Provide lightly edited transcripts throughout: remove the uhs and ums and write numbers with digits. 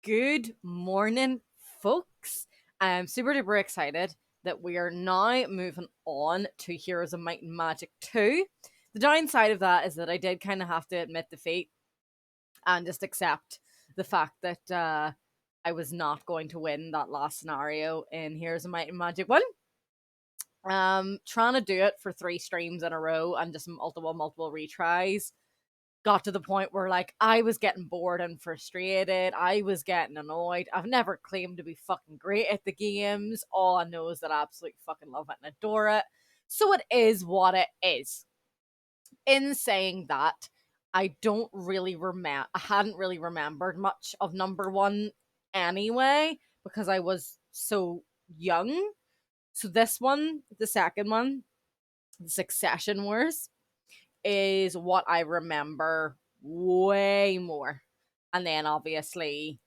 Good morning, folks. I'm super duper excited that we are now moving on to Heroes of Might and Magic 2. The downside of that is that I did kind of have to admit defeat and just accept the fact that I was not going to win that last scenario in Heroes of Might and Magic 1. Trying to do it for 3 streams in a row and just multiple retries got to the point where like I was getting bored and frustrated. I was getting annoyed. I've never claimed to be fucking great at the games. All I know is that I absolutely fucking love it and adore it. So it is what it is. In saying that, I don't really remember. I hadn't really remembered much of number one anyway because I was so young. So this one, the second one, the Succession Wars, is what I remember way more. And then obviously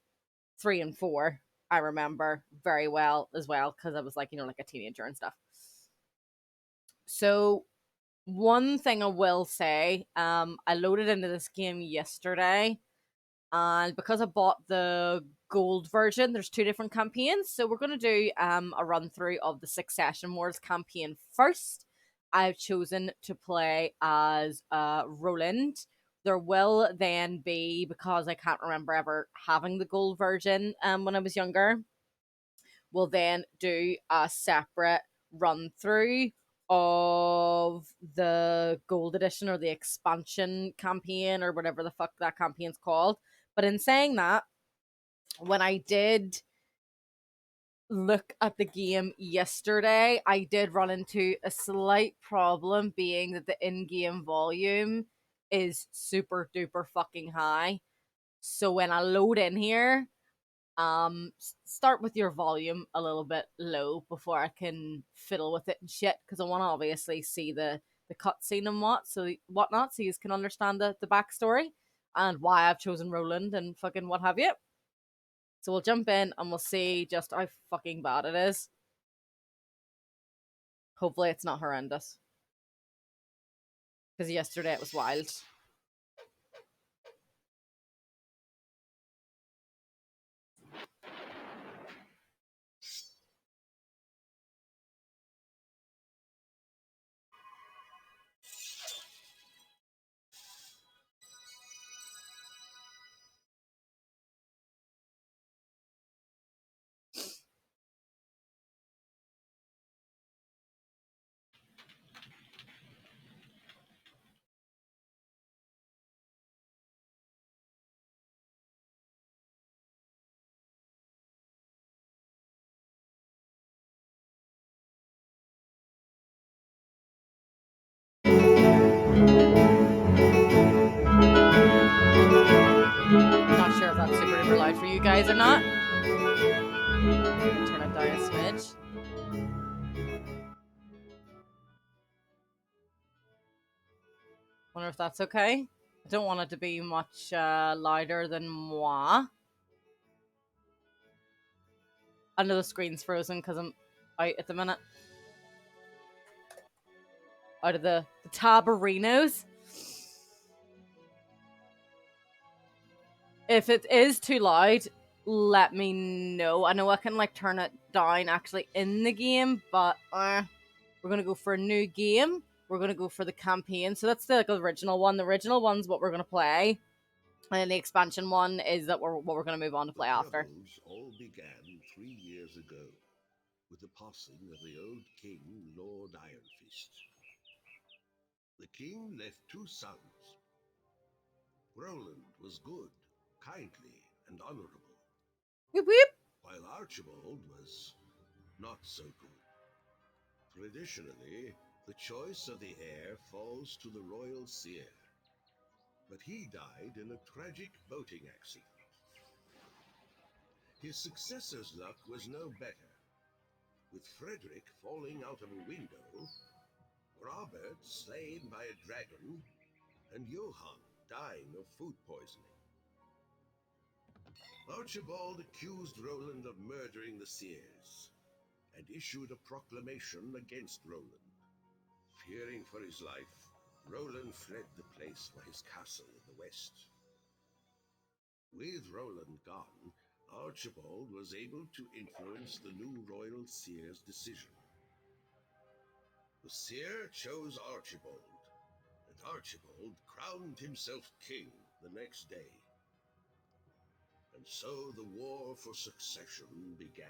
3 and 4, I remember very well as well because I was like, like a teenager and stuff. So one thing I will say, I loaded into this game yesterday, and because I bought the gold version, there's 2 different campaigns. So we're gonna do a run through of the Succession Wars campaign first. I've chosen to play as Roland. There will then be, because I can't remember ever having the gold version when I was younger, we'll then do a separate run through of the gold edition or the expansion campaign or whatever the fuck that campaign's called. But in saying that, when I did look at the game yesterday, I did run into a slight problem, being that the in-game volume is super duper fucking high. So when I load in here, start with your volume a little bit low before I can fiddle with it and shit, because I want to obviously see the cutscene and whatnot, so you can understand the backstory and why I've chosen Roland and fucking what have you. So we'll jump in and we'll see just how fucking bad it is. Hopefully it's not horrendous, because yesterday it was wild. Not sure if that's super duper loud for you guys or not. Turn it down a smidge. Wonder if that's okay. I don't want it to be much louder than moi. I know the screen's frozen because I'm out at the minute. Out of the taberinos. If it is too loud, let me know. I know I can like turn it down actually in the game, but we're gonna go for a new game. We're gonna go for the campaign. So that's the like original one. The original one's what we're gonna play. And then the expansion one is that what we're gonna move on to play after. Troubles all began 3 years ago with the passing of the old king, Lord Ironfist. The king left 2 sons. Roland was good, kindly, and honorable, Whoop whoop. while Archibald was not so good. Traditionally, the choice of the heir falls to the royal seer, but he died in a tragic boating accident. His successor's luck was no better, with Frederick falling out of a window, Robert slain by a dragon, and Johann dying of food poisoning. Archibald accused Roland of murdering the seers and issued a proclamation against Roland. Fearing for his life, Roland fled the place for his castle in the west. With Roland gone, Archibald was able to influence the new royal seer's decision. The seer chose Archibald, and Archibald crowned himself king the next day. And so the war for succession began.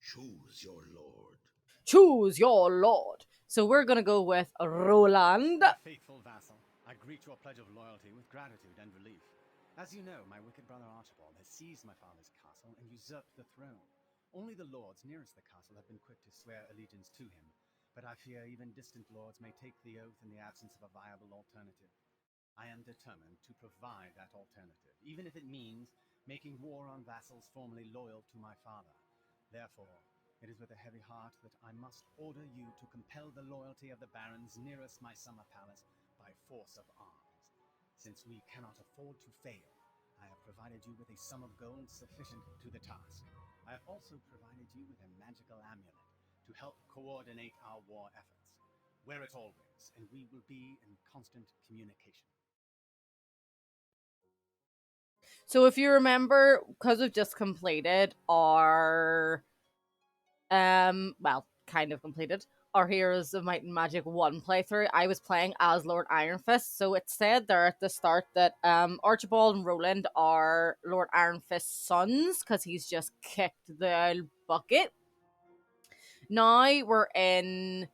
Choose your lord. Choose your lord. So we're gonna go with Roland. My faithful vassal, I greet your pledge of loyalty with gratitude and relief. As you know, my wicked brother Archibald has seized my father's castle and usurped the throne. Only the lords nearest the castle have been quick to swear allegiance to him, but I fear even distant lords may take the oath in the absence of a viable alternative. I am determined to provide that alternative, even if it means making war on vassals formerly loyal to my father. Therefore, it is with a heavy heart that I must order you to compel the loyalty of the barons nearest my summer palace by force of arms. Since we cannot afford to fail, I have provided you with a sum of gold sufficient to the task. I have also provided you with a magical amulet to help coordinate our war efforts. Wear it always, and we will be in constant communication. So if you remember, because we've just completed our well, kind of completed our Heroes of Might and Magic 1 playthrough, I was playing as Lord Iron Fist. So it said there at the start that Archibald and Roland are Lord Iron Fist's sons because he's just kicked the bucket. Now we're in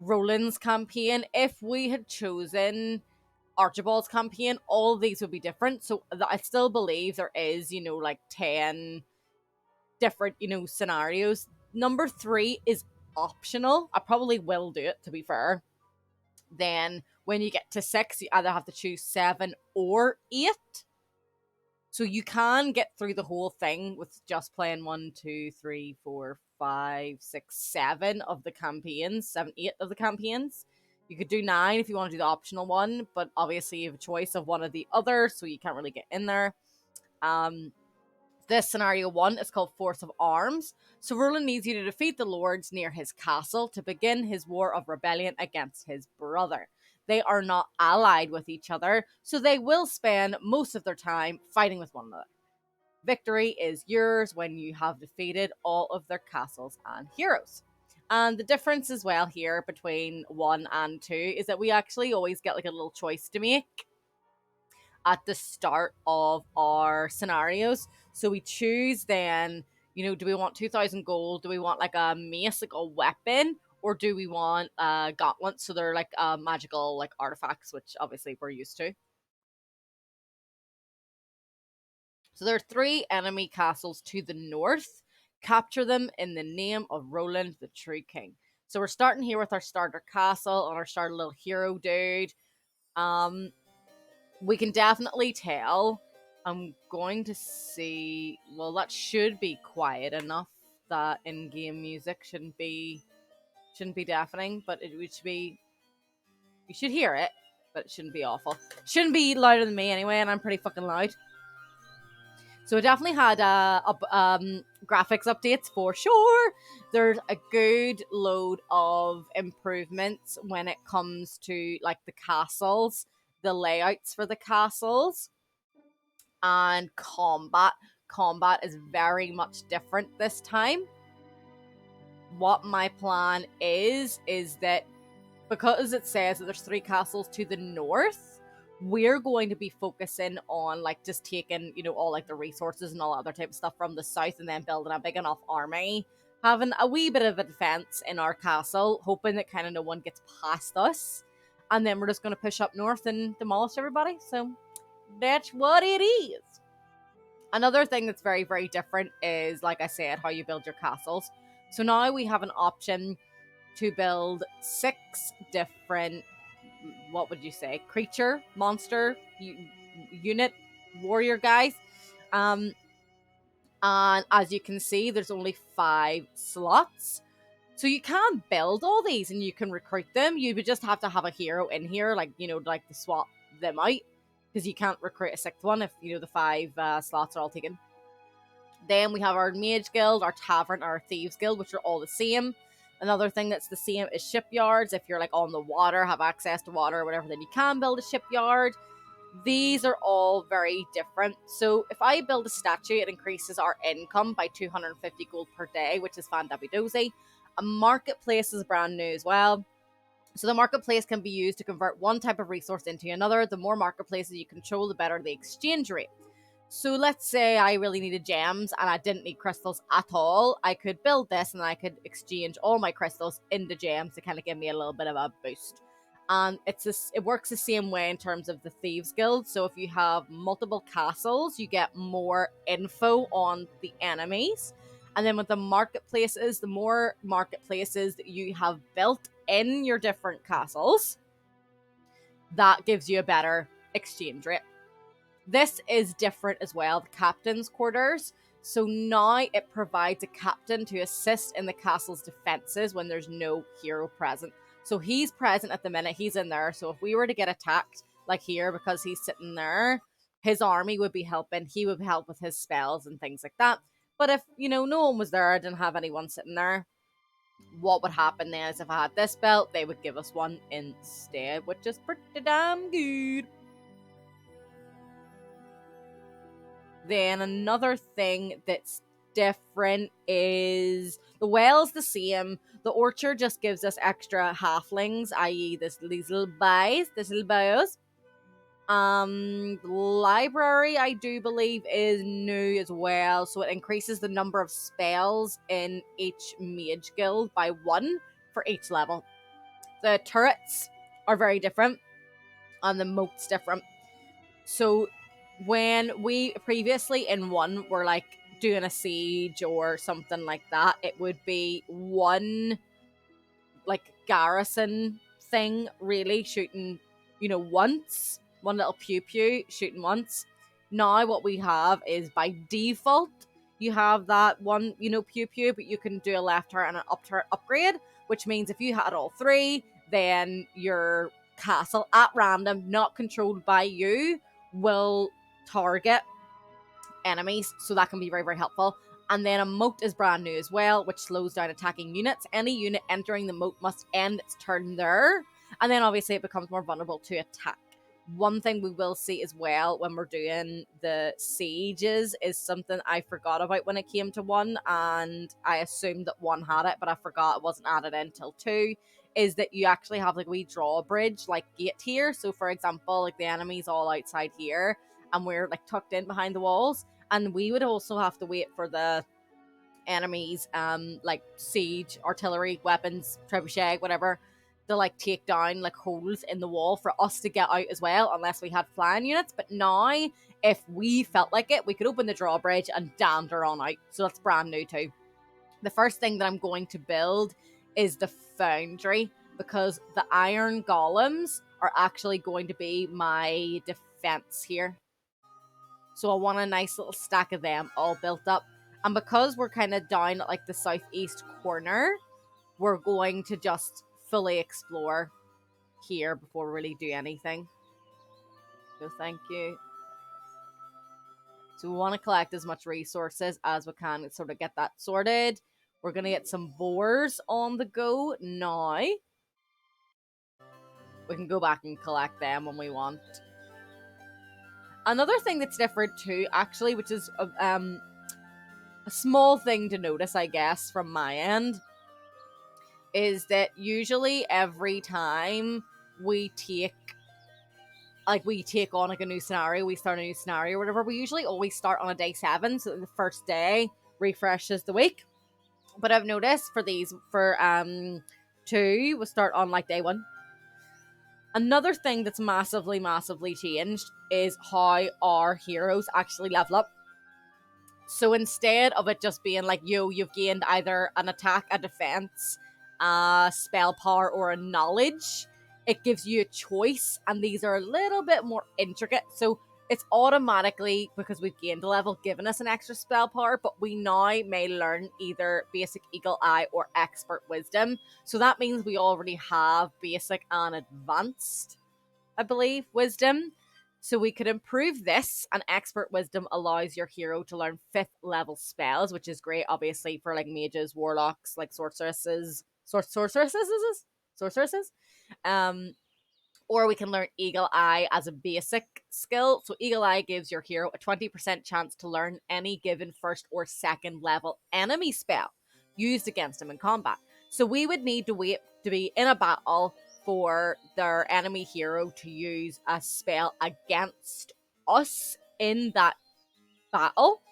Roland's campaign. If we had chosen Archibald's campaign, all these would be different. So I still believe there is, like 10 different, scenarios. Number 3 is optional. I probably will do it, to be fair. Then when you get to 6, you either have to choose 7 or 8. So you can get through the whole thing with just playing 1, 2, 3, 4, 5, 6, 7 of the campaigns, 7, 8 of the campaigns. You could do 9 if you want to do the optional one, but obviously you have a choice of one or the other, so you can't really get in there. This scenario 1 is called Force of Arms. So Roland needs you to defeat the lords near his castle to begin his war of rebellion against his brother. They are not allied with each other, so they will spend most of their time fighting with one another. Victory is yours when you have defeated all of their castles and heroes. And the difference as well here between 1 and 2 is that we actually always get like a little choice to make at the start of our scenarios. So we choose then, do we want 2,000 gold? Do we want like a mace, like a weapon? Or do we want gauntlets? So they're like magical like artifacts, which obviously we're used to. So there are 3 enemy castles to the north. Capture them in the name of Roland, the true king. So we're starting here with our starter castle and our starter little hero dude. We can definitely tell. I'm going to see. Well, that should be quiet enough. That in-game music shouldn't be deafening, but it should be. You should hear it, but it shouldn't be awful. Shouldn't be louder than me anyway, and I'm pretty fucking loud. So it definitely had graphics updates for sure. There's a good load of improvements when it comes to like the castles, the layouts for the castles, and combat. Combat is very much different this time. What my plan is that because it says that there's 3 castles to the north, we're going to be focusing on like just taking, all like the resources and all other type of stuff from the south and then building a big enough army, having a wee bit of a defense in our castle, hoping that kind of no one gets past us. And then we're just going to push up north and demolish everybody. So that's what it is. Another thing that's very, very different is, like I said, how you build your castles. So now we have an option to build 6 different, what would you say, creature, monster, unit, warrior guys. And as you can see, there's only 5 slots. So you can build all these and you can recruit them. You would just have to have a hero in here, like, like to swap them out. Because you can't recruit a 6th one if, the 5 slots are all taken. Then we have our Mage Guild, our Tavern, our Thieves Guild, which are all the same. Another thing that's the same is shipyards. If you're like on the water, have access to water or whatever, then you can build a shipyard. These are all very different. So if I build a statue, it increases our income by 250 gold per day, which is fan-dabby-dozy. A marketplace is brand new as well. So the marketplace can be used to convert one type of resource into another. The more marketplaces you control, the better the exchange rate. So let's say I really needed gems and I didn't need crystals at all. I could build this and I could exchange all my crystals into gems to kind of give me a little bit of a boost. And it works the same way in terms of the Thieves Guild. So if you have multiple castles, you get more info on the enemies. And then with the marketplaces, the more marketplaces that you have built in your different castles, that gives you a better exchange rate. This is different as well, the captain's quarters. So now it provides a captain to assist in the castle's defenses when there's no hero present. So he's present at the minute, he's in there. So if we were to get attacked, like here, because he's sitting there, his army would be helping. He would help with his spells and things like that. But if, no one was there, I didn't have anyone sitting there, what would happen then is if I had this belt, they would give us one instead, which is pretty damn good. Then another thing that's different is the well's the same. The orchard just gives us extra halflings, i.e. these little boys. The library, I do believe, is new as well. So it increases the number of spells in each mage guild by 1 for each level. The turrets are very different, and the moat's different. So when we previously in 1 were like doing a siege or something like that, it would be one like garrison thing really shooting, once, one little pew pew shooting once. Now what we have is by default you have that one, pew pew, but you can do a left turn and an up turn upgrade, which means if you had all 3, then your castle at random, not controlled by you, will target enemies, so that can be very, very helpful. And then a moat is brand new as well, which slows down attacking units. Any unit entering the moat must end its turn there, and then obviously it becomes more vulnerable to attack. One thing we will see as well when we're doing the sieges is something I forgot about when it came to 1, and I assumed that 1 had it, but I forgot it wasn't added in until 2, is that you actually have like we drawbridge like gate here. So for example, like the enemy's all outside here and we're like tucked in behind the walls, and we would also have to wait for the enemies like siege, artillery, weapons, trebuchet, whatever, to like take down like holes in the wall for us to get out as well, unless we had flying units. But now if we felt like it, we could open the drawbridge and dander on out. So that's brand new too. The first thing that I'm going to build is the foundry, because the iron golems are actually going to be my defense here. So I want a nice little stack of them all built up. And because we're kind of down at like the southeast corner, we're going to just fully explore here before we really do anything. So thank you. So we want to collect as much resources as we can and sort of get that sorted. We're going to get some boars on the go now. We can go back and collect them when we want. Another thing that's different too, actually, which is a small thing to notice, I guess, from my end, is that usually every time we take on like a new scenario, we start a new scenario or whatever, we usually always start on a day 7, so the first day refreshes the week. But I've noticed for 2, we'll start on like day 1. Another thing that's massively changed is how our heroes actually level up. So instead of it just being like, you've gained either an attack, a defense, a spell power, or a knowledge, it gives you a choice, and these are a little bit more intricate. So it's automatically, because we've gained a level, given us an extra spell power, but we now may learn either basic eagle eye or expert wisdom. So that means we already have basic and advanced, I believe, wisdom. So we could improve this, and expert wisdom allows your hero to learn 5th level spells, which is great, obviously, for like mages, warlocks, like sorceresses, sorceresses. Um, or we can learn Eagle Eye as a basic skill. So Eagle Eye gives your hero a 20% chance to learn any given first or second level enemy spell used against him in combat. So we would need to wait to be in a battle for their enemy hero to use a spell against us in that battle.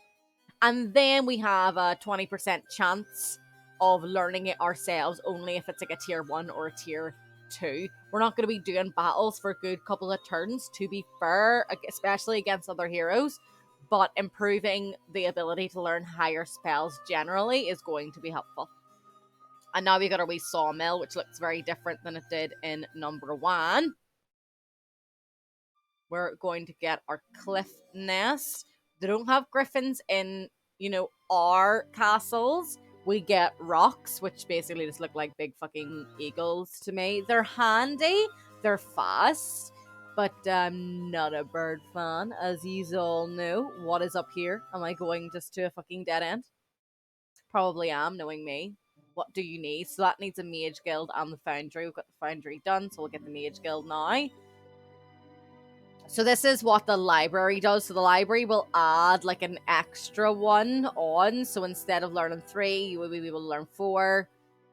And then we have a 20% chance of learning it ourselves, only if it's like a tier 1 or a tier 2. We're not going to be doing battles for a good couple of turns, to be fair, especially against other heroes. But improving the ability to learn higher spells generally is going to be helpful. And now we got our wee sawmill, which looks very different than it did in number 1. We're going to get our cliff nest. They don't have griffins in, our castles. We get rocks, which basically just look like big fucking eagles to me. They're handy, they're fast, but I'm not a bird fan, as you all know. What is up here? Am I going just to a fucking dead end? Probably am, knowing me. What do you need? So that needs a mage guild and the foundry. We've got the foundry done, so we'll get the mage guild now. So this is what the library does. So the library will add like an extra one on. So instead of learning 3, you will be able to learn 4.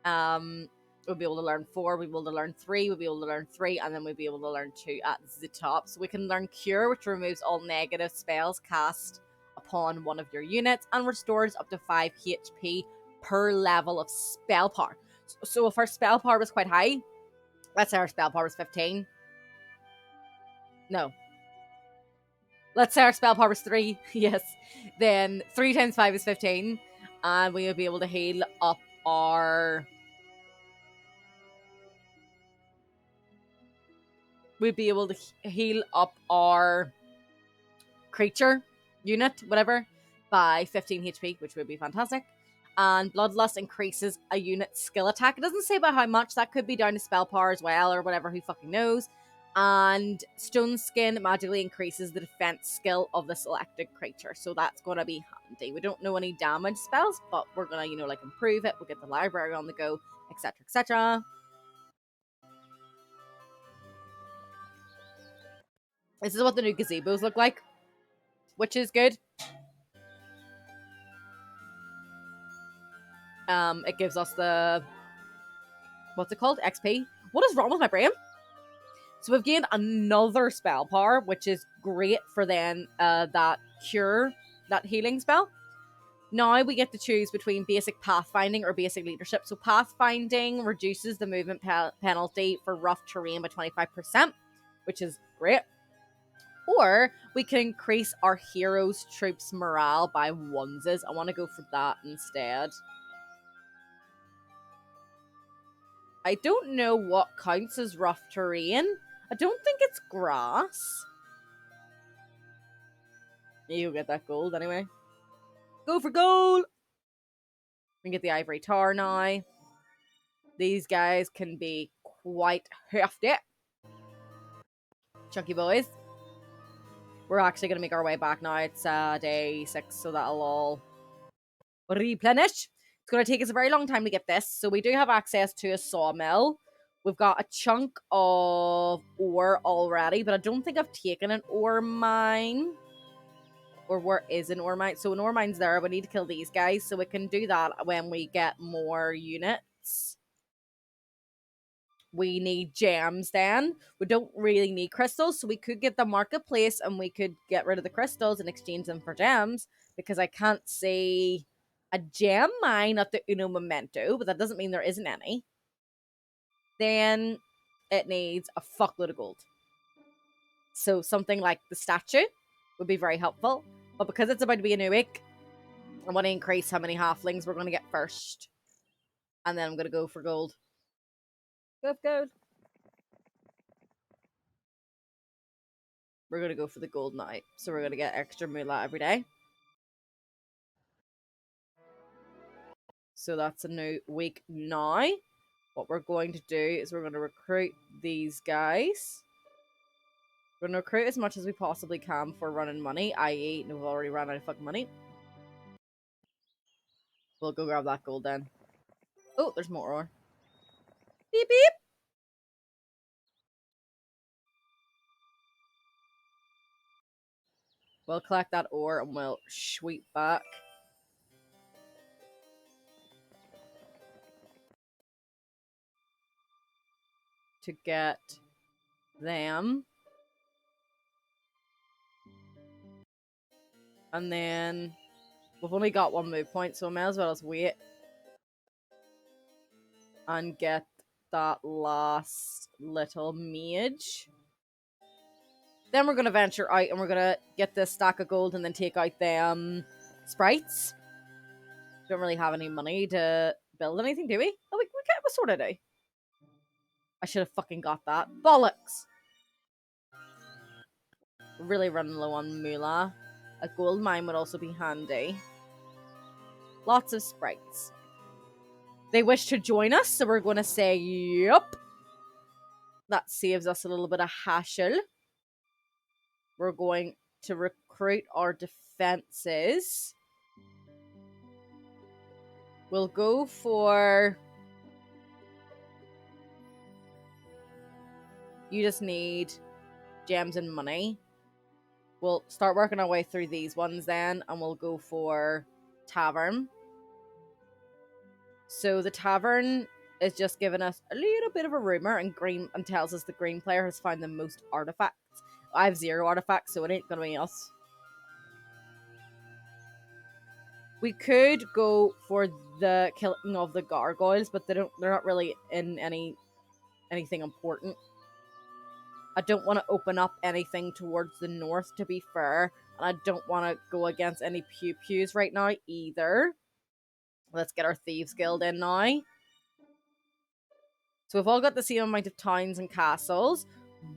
We'll be able to learn 4, we'll be able to learn 3, we'll be able to learn 3, and then we'll be able to learn 2 at the top. So we can learn Cure, which removes all negative spells cast upon one of your units and restores up to 5 HP per level of spell power. So if our spell power was quite high, let's say our spell power was 15. No, let's say our spell power is 3, yes, then 3 times 5 is 15, and we will be able to heal up our... We'd be able to heal up our creature unit, whatever, by 15 HP, which would be fantastic. And Bloodlust increases a unit's skill attack. It doesn't say about how much. That could be down to spell power as well, or whatever, who fucking knows. And Stone Skin magically increases the defense skill of the selected creature. So that's going to be handy. We don't know any damage spells, but we're going to, improve it. We'll get the library on the go, etc., etc. This is what the new gazebos look like, which is good. It gives us the... What's it called? XP. What is wrong with my brain? So we've gained another spell power, which is great for then that cure, that healing spell. Now we get to choose between basic pathfinding or basic leadership. So pathfinding reduces the movement penalty for rough terrain by 25%, which is great. Or we can increase our heroes' troops' morale by onesies. I want to go for that instead. I don't know what counts as rough terrain. I don't think it's grass. You'll get that gold anyway. Go for gold! We can get the ivory tar now. These guys can be quite hefty. Chunky boys. We're actually going to make our way back now. It's day 6, so that'll all replenish. It's going to take us a very long time to get this. So we do have access to a sawmill. We've got a chunk of ore already, but I don't think I've taken an ore mine. Or where is an ore mine? So an ore mine's there. We need to kill these guys, so we can do that when we get more units. We need gems then. We don't really need crystals, so we could get the marketplace and we could get rid of the crystals and exchange them for gems, because I can't see a gem mine at the Uno Momento, but that doesn't mean there isn't any. Then it needs a fuckload of gold. So something like the statue would be very helpful. But because it's about to be a new week, I want to increase how many halflings we're going to get first. And then I'm going to go for gold. Go for gold. We're going to go for the gold now. So we're going to get extra moolah every day. So that's a new week now. What we're going to do is we're going to recruit these guys. We're going to recruit as much as we possibly can for running money, i.e. we've already run out of fucking money. We'll go grab that gold then. Oh, there's more ore. Beep beep. We'll collect that ore and we'll sweep back. To get them. And then we've only got one move point, so we may as well just wait and get that last little mage. Then we're gonna venture out and we're gonna get this stack of gold and then take out them sprites. Don't really have any money to build anything, do we? Oh, we sort of do. I should have fucking got that. Bollocks! Really running low on moolah. A gold mine would also be handy. Lots of sprites. They wish to join us, so we're going to say yup. That saves us a little bit of hassle. We're going to recruit our defenses. We'll go for... You just need gems and money. We'll start working our way through these ones then, and we'll go for tavern. So the tavern is just giving us a little bit of a rumor and tells us the green player has found the most artifacts. I have 0 artifacts, so it ain't gonna be us. We could go for the killing of the gargoyles, but they're not really in anything important. I don't want to open up anything towards the north, to be fair, and I don't want to go against any pew-pews right now either. Let's get our Thieves Guild in now. So we've all got the same amount of towns and castles,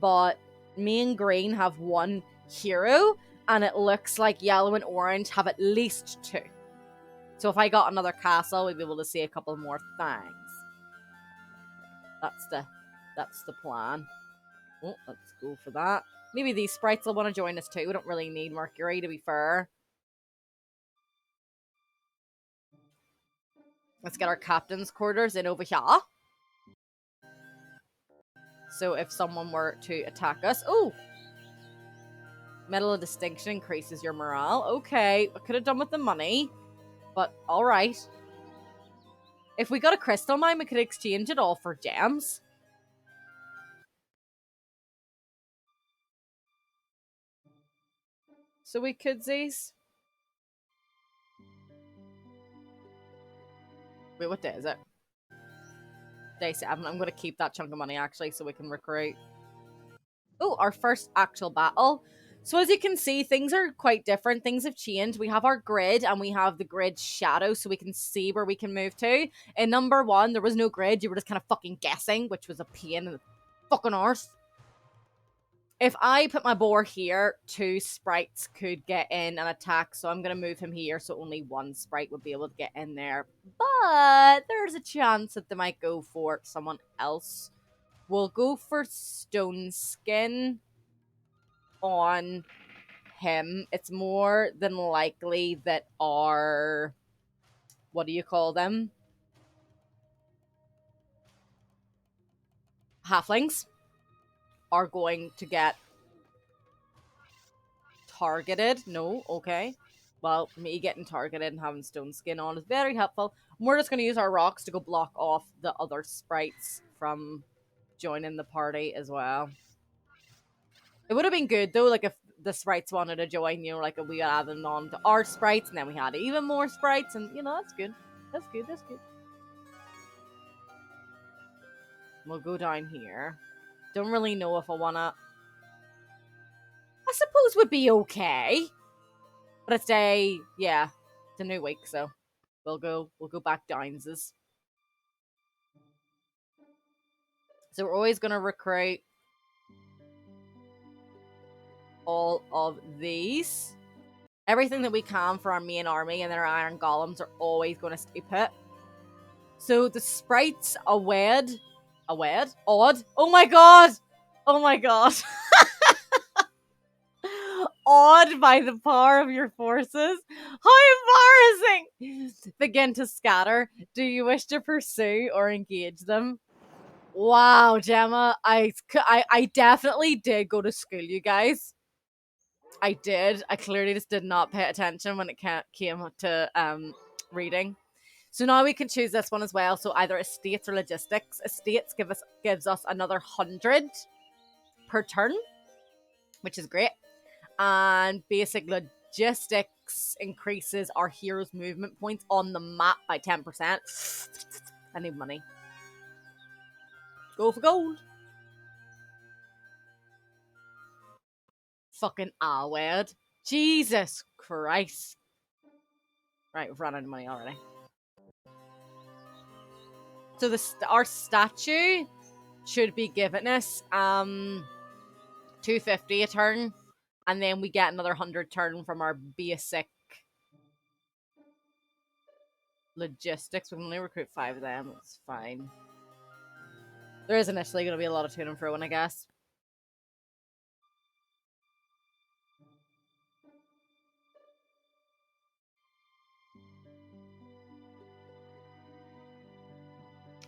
but me and green have 1 hero, and it looks like yellow and orange have at least 2. So if I got another castle, we'd be able to see a couple more things. That's the plan. Oh, let's go for that. Maybe these sprites will want to join us too. We don't really need Mercury, to be fair. Let's get our captain's quarters in over here. So if someone were to attack us... Oh! Medal of Distinction increases your morale. Okay, I could have done with the money. But, alright. If we got a crystal mine, we could exchange it all for gems. So we could these. Wait, what day is it? Day 7. I'm going to keep that chunk of money, actually, so we can recruit. Oh, our first actual battle. So as you can see, things are quite different. Things have changed. We have our grid, and we have the grid shadow, so we can see where we can move to. In number 1, there was no grid. You were just kind of fucking guessing, which was a pain in the fucking arse. If I put my boar here, 2 sprites could get in and attack, so I'm going to move him here so only 1 sprite would be able to get in there. But there's a chance that they might go for someone else. We'll go for Stone Skin on him. It's more than likely that our... What do you call them? Halflings are going to get targeted. No, okay. Well, me getting targeted and having Stone Skin on is very helpful. We're just going to use our rocks to go block off the other sprites from joining the party as well. It would have been good, though, like if the sprites wanted to join, you know, like if we got added on to our sprites and then we had even more sprites, and, you know, that's good. That's good, that's good. We'll go down here. Don't really know if I want to... I suppose would be okay. But it's yeah, it's a new week, so we'll go back downses. So we're always gonna recruit all of these. Everything that we can for our main army, and then our iron golems are always gonna stay put. So the sprites odd. Oh my god! Oh my god! Awed by the power of your forces. How embarrassing! Begin to scatter. Do you wish to pursue or engage them? Wow, Gemma, I definitely did go to school, you guys. I did. I clearly just did not pay attention when it came to reading. So now we can choose this one as well. So either estates or logistics. Estates gives us another 100 per turn, which is great. And basic logistics increases our hero's movement points on the map by 10%. I need money. Go for gold. Fucking Alwed. Jesus Christ. Right, we've run out of money already. So our statue should be giving us 250 a turn, and then we get another 100 turn from our basic logistics. We can only recruit 5 of them. It's fine. There is initially going to be a lot of to and fro, I guess.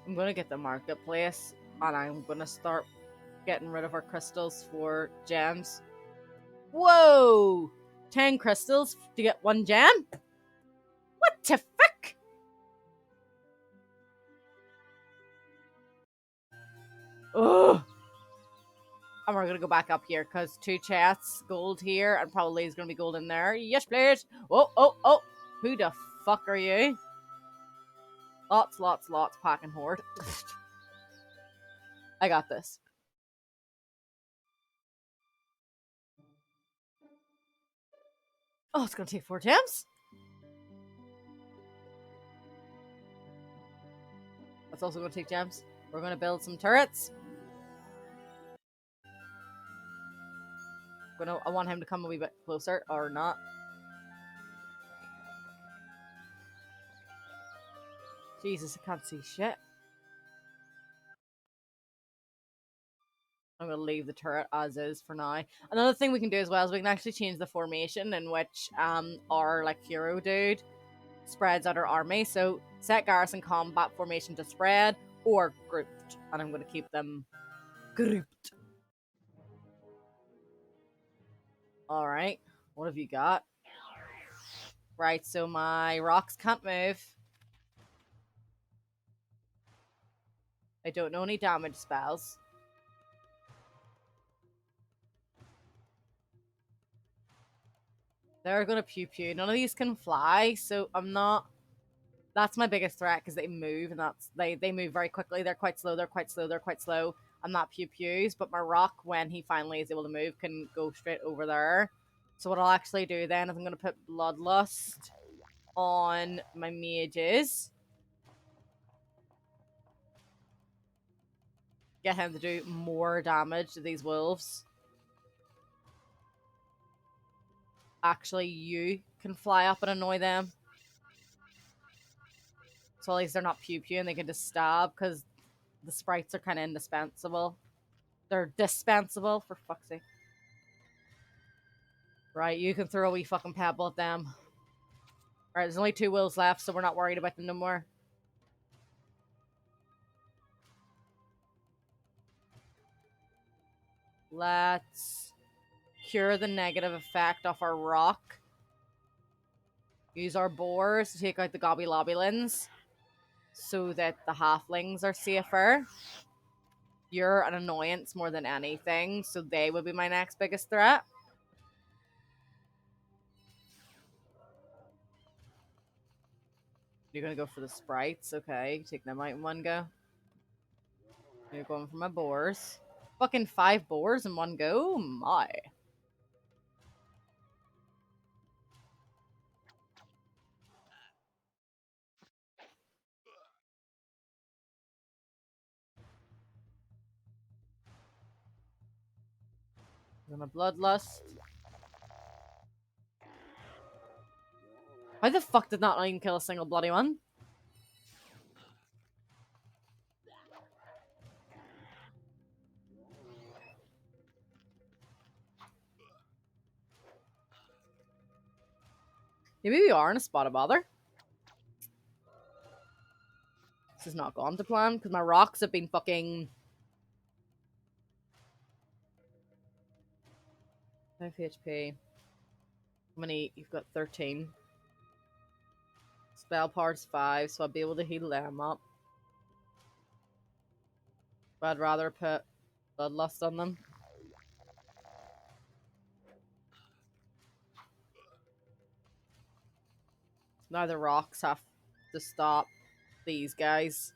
I'm going to get the marketplace, and I'm going to start getting rid of our crystals for gems. Whoa! 10 crystals to get 1 gem? What the fuck? Ugh. And we're going to go back up here because 2 chests, gold here, and probably is going to be gold in there. Yes, please. Oh, oh, oh. Who the fuck are you? Lots, pack and hoard. I got this. Oh, it's going to take 4 gems? That's also going to take gems. We're going to build some turrets. I want him to come a wee bit closer, or not. Jesus, I can't see shit. I'm going to leave the turret as is for now. Another thing we can do as well is we can actually change the formation in which our hero dude spreads out our army. So set garrison combat formation to spread or grouped. And I'm going to keep them grouped. Alright. What have you got? Right, so my rocks can't move. I don't know any damage spells. They're gonna pew pew. None of these can fly, so I'm not. That's my biggest threat because they move, and they move very quickly. They're quite slow. I'm not pew pews, but my rock, when he finally is able to move, can go straight over there. So what I'll actually do then is I'm gonna put Bloodlust on my mages. Get him to do more damage to these wolves. Actually, you can fly up and annoy them. So at least they're not pew-pew and they can just stab, because the sprites are kind of indispensable. They're dispensable, for fuck's sake. Right, you can throw a wee fucking pebble at them. Alright, there's only 2 wolves left, so we're not worried about them no more. Let's cure the negative effect off our rock. Use our boars to take out the gobbylobulins so that the halflings are safer. You're an annoyance more than anything, so they would be my next biggest threat. You're gonna go for the sprites, okay. Take them out in one go. You're going for my boars. Fucking 5 boars in one go? My. Gonna bloodlust. Why the fuck did not even kill a single bloody one? Maybe we are in a spot of bother. This has not gone to plan because my rocks have been fucking 5 HP. How many? You've got 13. Spell power's 5, so I'll be able to heal them up. But I'd rather put Bloodlust on them. Now the rocks have to stop these guys.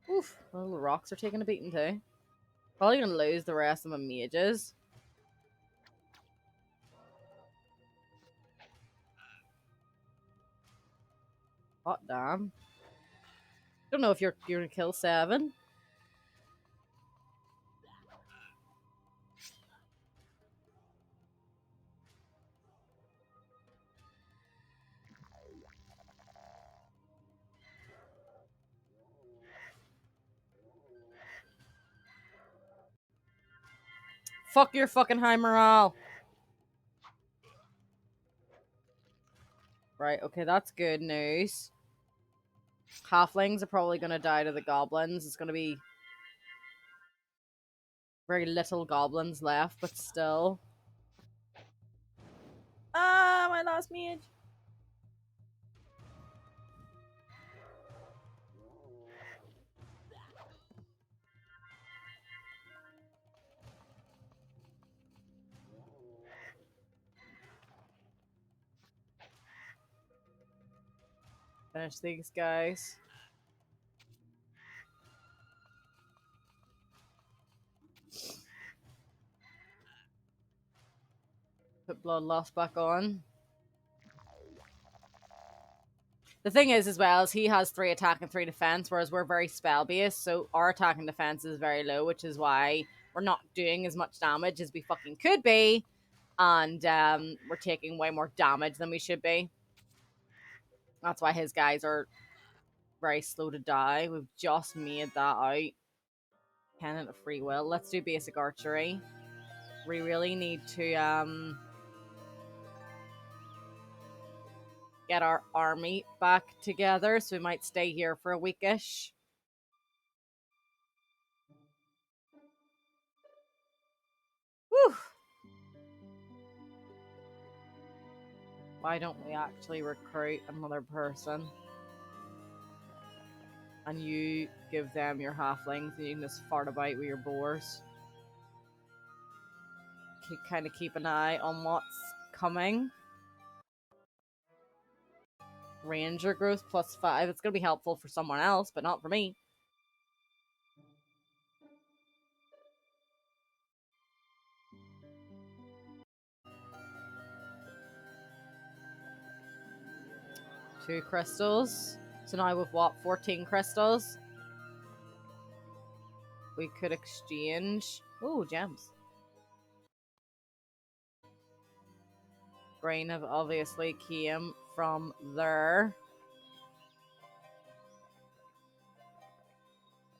Oof, well, the rocks are taking a beating too. Probably gonna lose the rest of my mages. Hot damn. Don't know if you're gonna kill 7. Fuck your fucking high morale. Right, okay, that's good news. Halflings are probably gonna die to the goblins. It's gonna be very little goblins left, but still. Ah, my last mage. Finish these guys. Put Bloodlust back on. The thing is, as well, is he has 3 attack and 3 defense, whereas we're very spell based, so our attack and defense is very low, which is why we're not doing as much damage as we fucking could be, and we're taking way more damage than we should be. That's why his guys are very slow to die. We've just made that out. Pennant of Free Will. Let's do basic archery. We really need to get our army back together, so we might stay here for a weekish. Whew. Why don't we actually recruit another person? And you give them your halflings, and you can just fart about with your boars. Kind of keep an eye on what's coming. Ranger growth +5. It's going to be helpful for someone else, but not for me. Two crystals. So now we've what? 14 crystals. We could exchange. Ooh, gems. Grain have obviously came from there.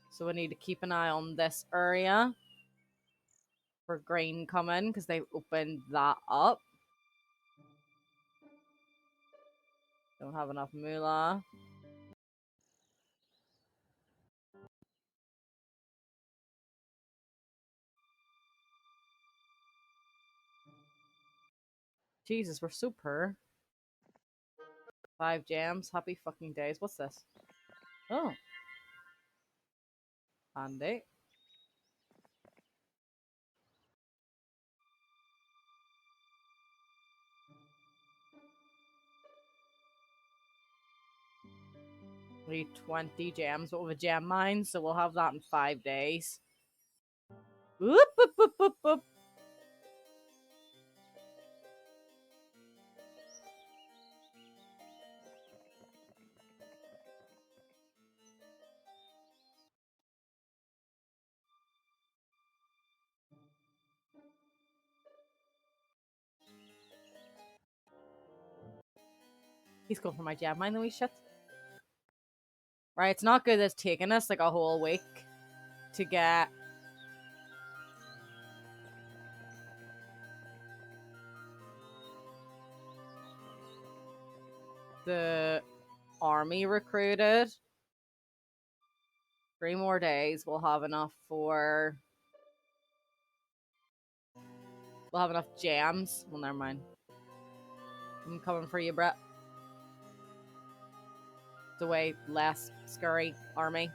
So we need to keep an eye on this area for grain coming, because they opened that up. Don't have enough moolah. Jesus, we're so poor. 5 gems. Happy fucking days. What's this? Oh. Handy. We need 20 gems, but with a gem mine, so we'll have that in 5 days. Whoop, whoop, whoop, whoop, whoop. He's going for my gem mine, the wee shit. Right, it's not good that it's taken us like a whole week to get the army recruited. 3 more days, we'll have enough for... We'll have enough jams. Well, never mind. I'm coming for you, Brett. The way less scurry army.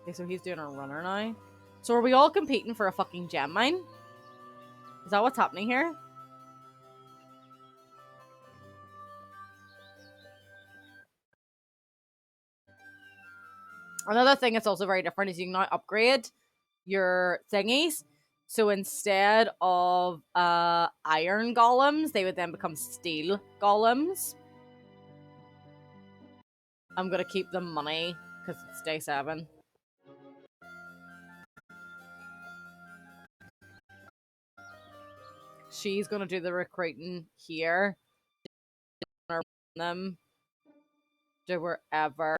Okay, so he's doing a runner now. So are we all competing for a fucking gem mine? Is that what's happening here? Another thing that's also very different is you can now upgrade your thingies. So instead of iron golems, they would then become steel golems. I'm gonna keep the money because it's day 7. She's gonna do the recruiting here. Them to wherever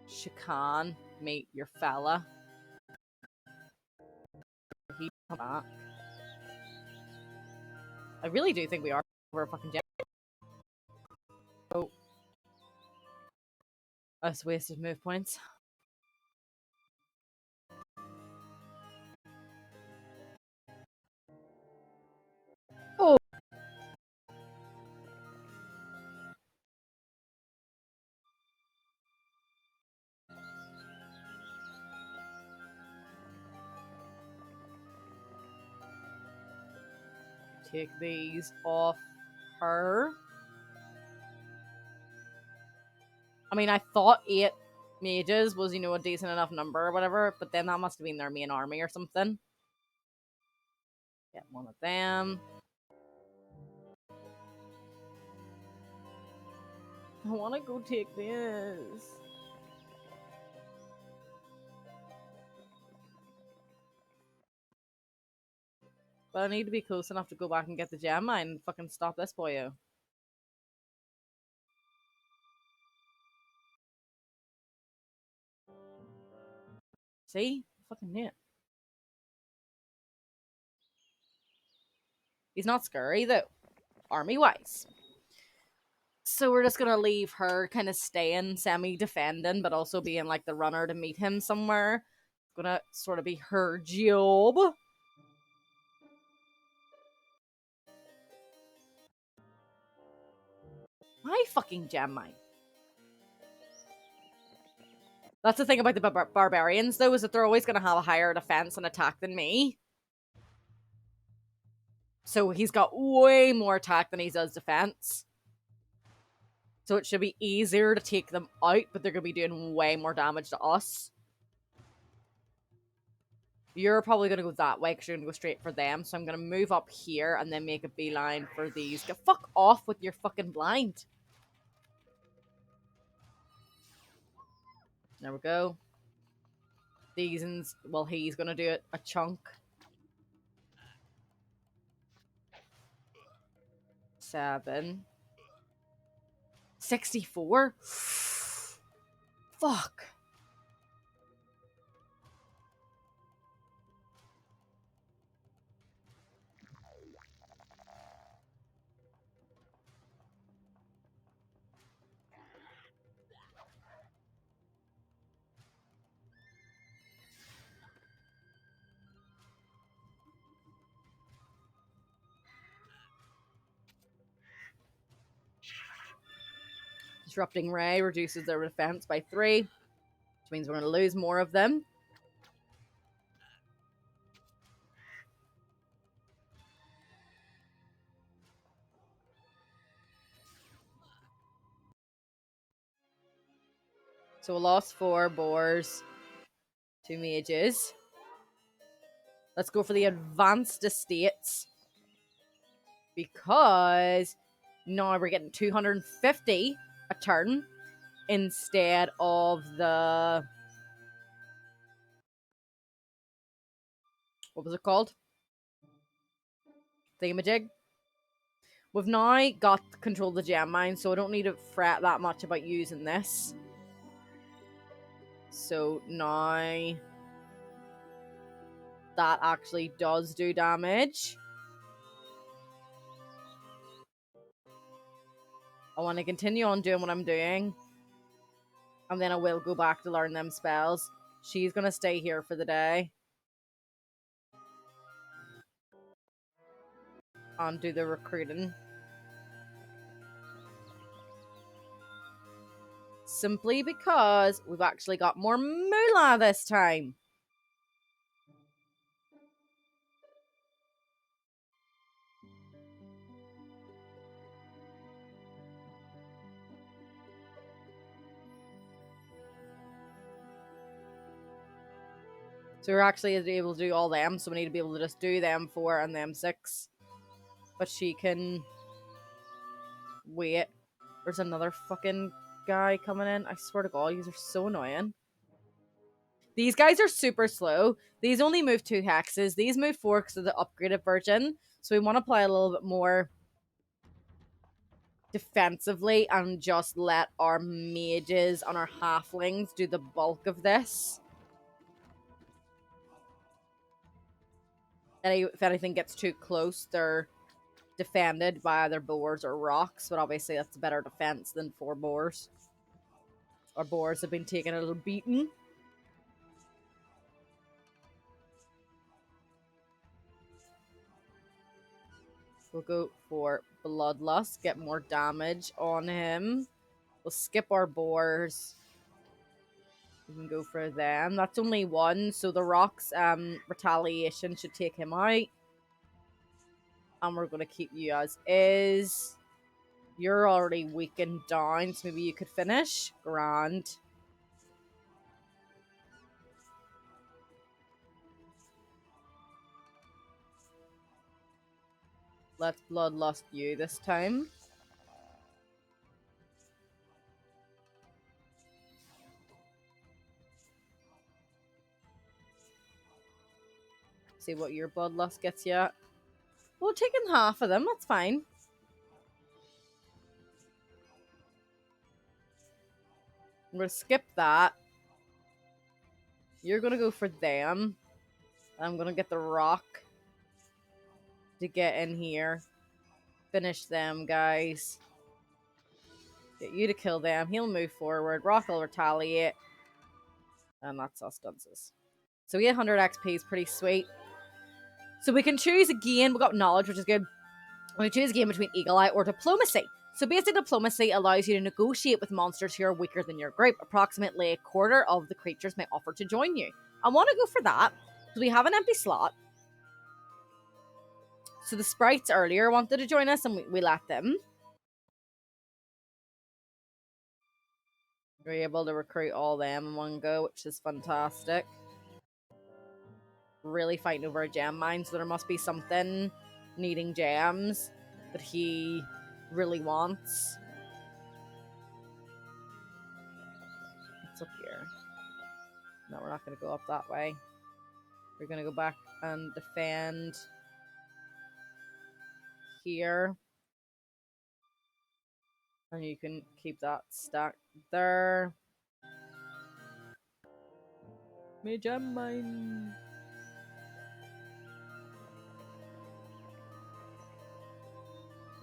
she can meet your fella. He come back. I really do think we are over a fucking jet. Oh, that's wasted move points. Oh. Take these off her. I mean, I thought 8 mages was, you know, a decent enough number or whatever, but then that must have been their main army or something. Get one of them. I want to go take this. But I need to be close enough to go back and get the gem mine and fucking stop this boyo. See? Fucking knew it. He's not scary though, army-wise. So we're just gonna leave her kind of staying semi-defending, but also being like the runner to meet him somewhere. It's gonna sort of be her job. My fucking gem mine. That's the thing about the barbarians, though, is that they're always going to have a higher defense and attack than me. So he's got way more attack than he does defense. So it should be easier to take them out, but they're going to be doing way more damage to us. You're probably going to go that way because you're going to go straight for them. So I'm going to move up here and then make a beeline for these. Get fuck off with your fucking blind. There we go. These, well, he's going to do it a chunk. 7. 64? Fuck. Disrupting Ray reduces their defense by 3, which means we're going to lose more of them. So we lost 4 boars, 2 mages. Let's go for the advanced estates. Because now we're getting 250 a turn instead of the... What was it called? Thingamajig. We've now got control of the gem mine, so I don't need to fret that much about using this. So now that actually does do damage. I want to continue on doing what I'm doing. And then I will go back to learn them spells. She's going to stay here for the day. And do the recruiting. Simply because we've actually got more moolah this time. So we're actually able to do all them, so we need to be able to just do them 4 and them 6. But she can wait. There's another fucking guy coming in. I swear to God, these are so annoying. These guys are super slow. These only move 2 hexes. These move 4 because of the upgraded version. So we want to play a little bit more defensively and just let our mages and our halflings do the bulk of this. And if anything gets too close, they're defended by either boars or rocks, but obviously that's a better defense than 4 boars. Our boars have been taking a little beating. We'll go for Bloodlust, get more damage on him. We'll skip our boars. We can go for them. That's only 1, so the rocks retaliation should take him out. And we're going to keep you as is. You're already weakened down, so maybe you could finish. Grand. Let's Bloodlust you this time. See what your Bloodlust gets you. Well, taking half of them, that's fine. I'm going to skip that. You're going to go for them. I'm going to get the rock to get in here. Finish them, guys. Get you to kill them. He'll move forward. Rock will retaliate. And that's us dunces. So 800 XP is pretty sweet. So we can choose again. We've got knowledge, which is good. We choose a game between Eagle Eye or Diplomacy. So basic Diplomacy allows you to negotiate with monsters who are weaker than your group. Approximately a quarter of the creatures may offer to join you. I want to go for that because we have an empty slot. So the sprites earlier wanted to join us and we let them. We're able to recruit all them in one go, which is fantastic. Really fighting over a gem mine, so there must be something needing gems that he really wants. What's up here? No, we're not going to go up that way. We're going to go back and defend here. And you can keep that stacked there. Me gem mine.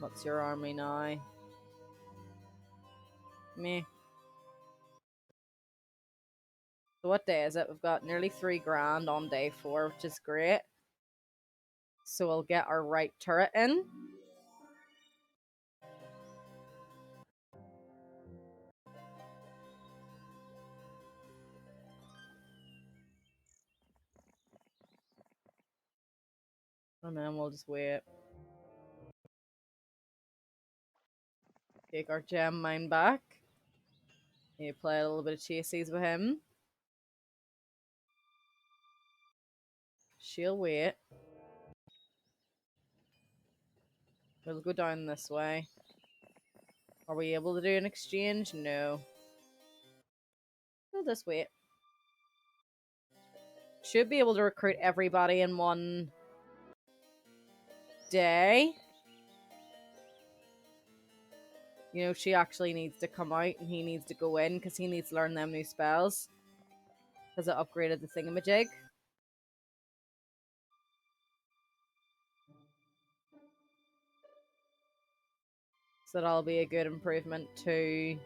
What's your army now? Me. So what day is it? We've got nearly 3 grand on day 4, which is great. So we'll get our right turret in. And then we'll just wait. Take our gem mine back. You play a little bit of chases with him. She'll wait. We'll go down this way. Are we able to do an exchange? No. We'll just wait. Should be able to recruit everybody in one day. You know, she actually needs to come out and he needs to go in because he needs to learn them new spells. Because it upgraded the thingamajig. So that'll be a good improvement too.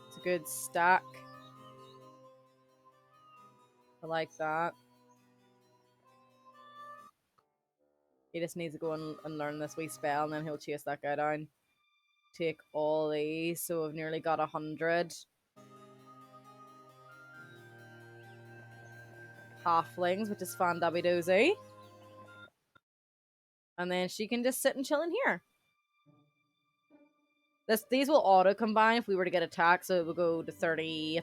It's a good stack. I like that. He just needs to go and learn this wee spell, and then he'll chase that guy down. Take all these, so I've nearly got 100. Halflings, which is fan dabby dozy. And then she can just sit and chill in here. These will auto combine if we were to get attacked, so it will go to 38.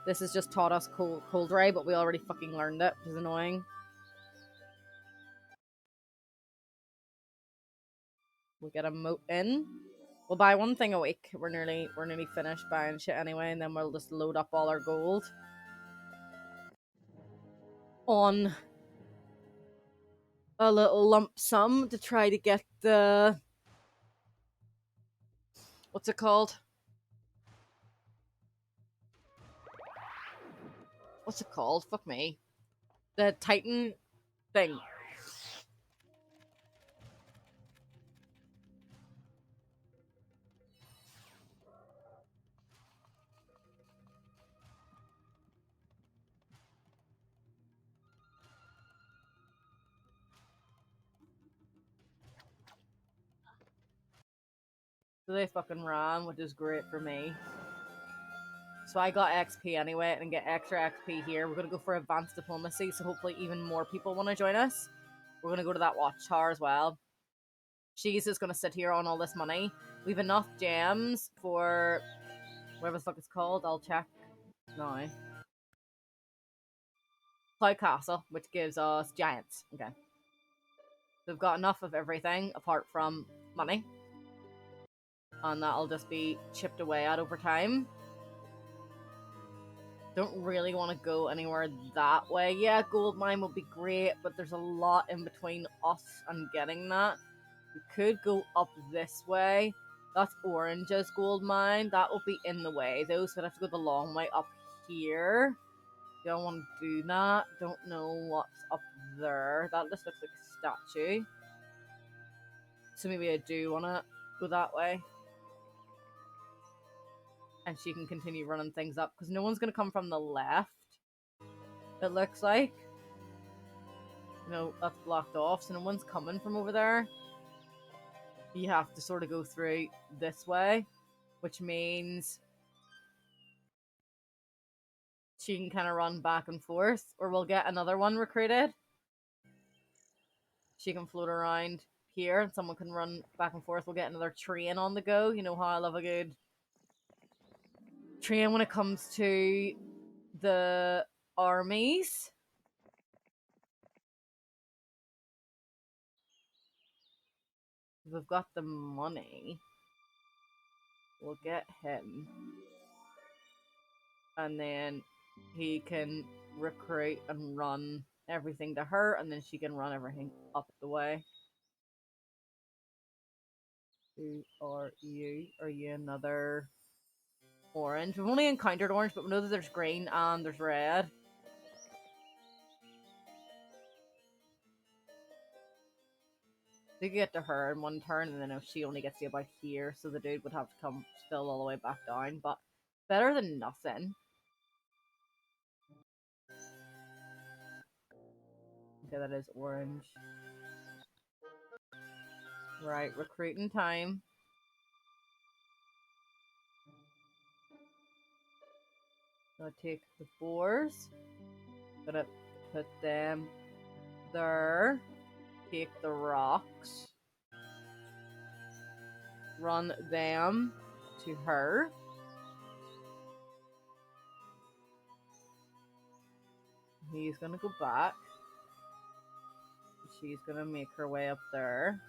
This has just taught us cold ray, but we already fucking learned it, which is annoying. We'll get a moat in. We'll buy one thing a week. We're nearly finished buying shit anyway, and then we'll just load up all our gold on a little lump sum to try to get the, what's it called? What's it called? Fuck me. The Titan thing. So they fucking ran, which is great for me. So I got XP anyway, and get extra XP here. We're going to go for advanced diplomacy, so hopefully even more people want to join us. We're going to go to that watchtower as well. She's just going to sit here on all this money. We have enough gems for whatever the fuck it's called. I'll check now. Cloud Castle, which gives us giants. Okay. We've got enough of everything apart from money. And that'll just be chipped away at over time. Don't really want to go anywhere that way. Yeah, gold mine would be great, but there's a lot in between us and getting that. We could go up this way. That's Orange's gold mine. That will be in the way, though, so I'd have to go the long way up here. Don't want to do that. Don't know what's up there. That just looks like a statue. So maybe I do want to go that way. And she can continue running things up, because no one's going to come from the left, it looks like. No, that's blocked off, so no one's coming from over there. You have to sort of go through this way, which means she can kind of run back and forth, or we'll get another one recruited. She can float around here, and someone can run back and forth. We'll get another train on the go. You know how I love a good train when it comes to the armies. We've got the money. We'll get him. And then he can recruit and run everything to her, and then she can run everything up the way. Who are you? Are you another orange? We've only encountered orange, but we know that there's green and there's red. We could get to her in one turn, and then if she only gets to about here, so the dude would have to come still all the way back down, but better than nothing. Okay, that is orange. Right, recruiting time. Gonna take the boars. Gonna put them there. Take the rocks. Run them to her. He's gonna go back. She's gonna make her way up there.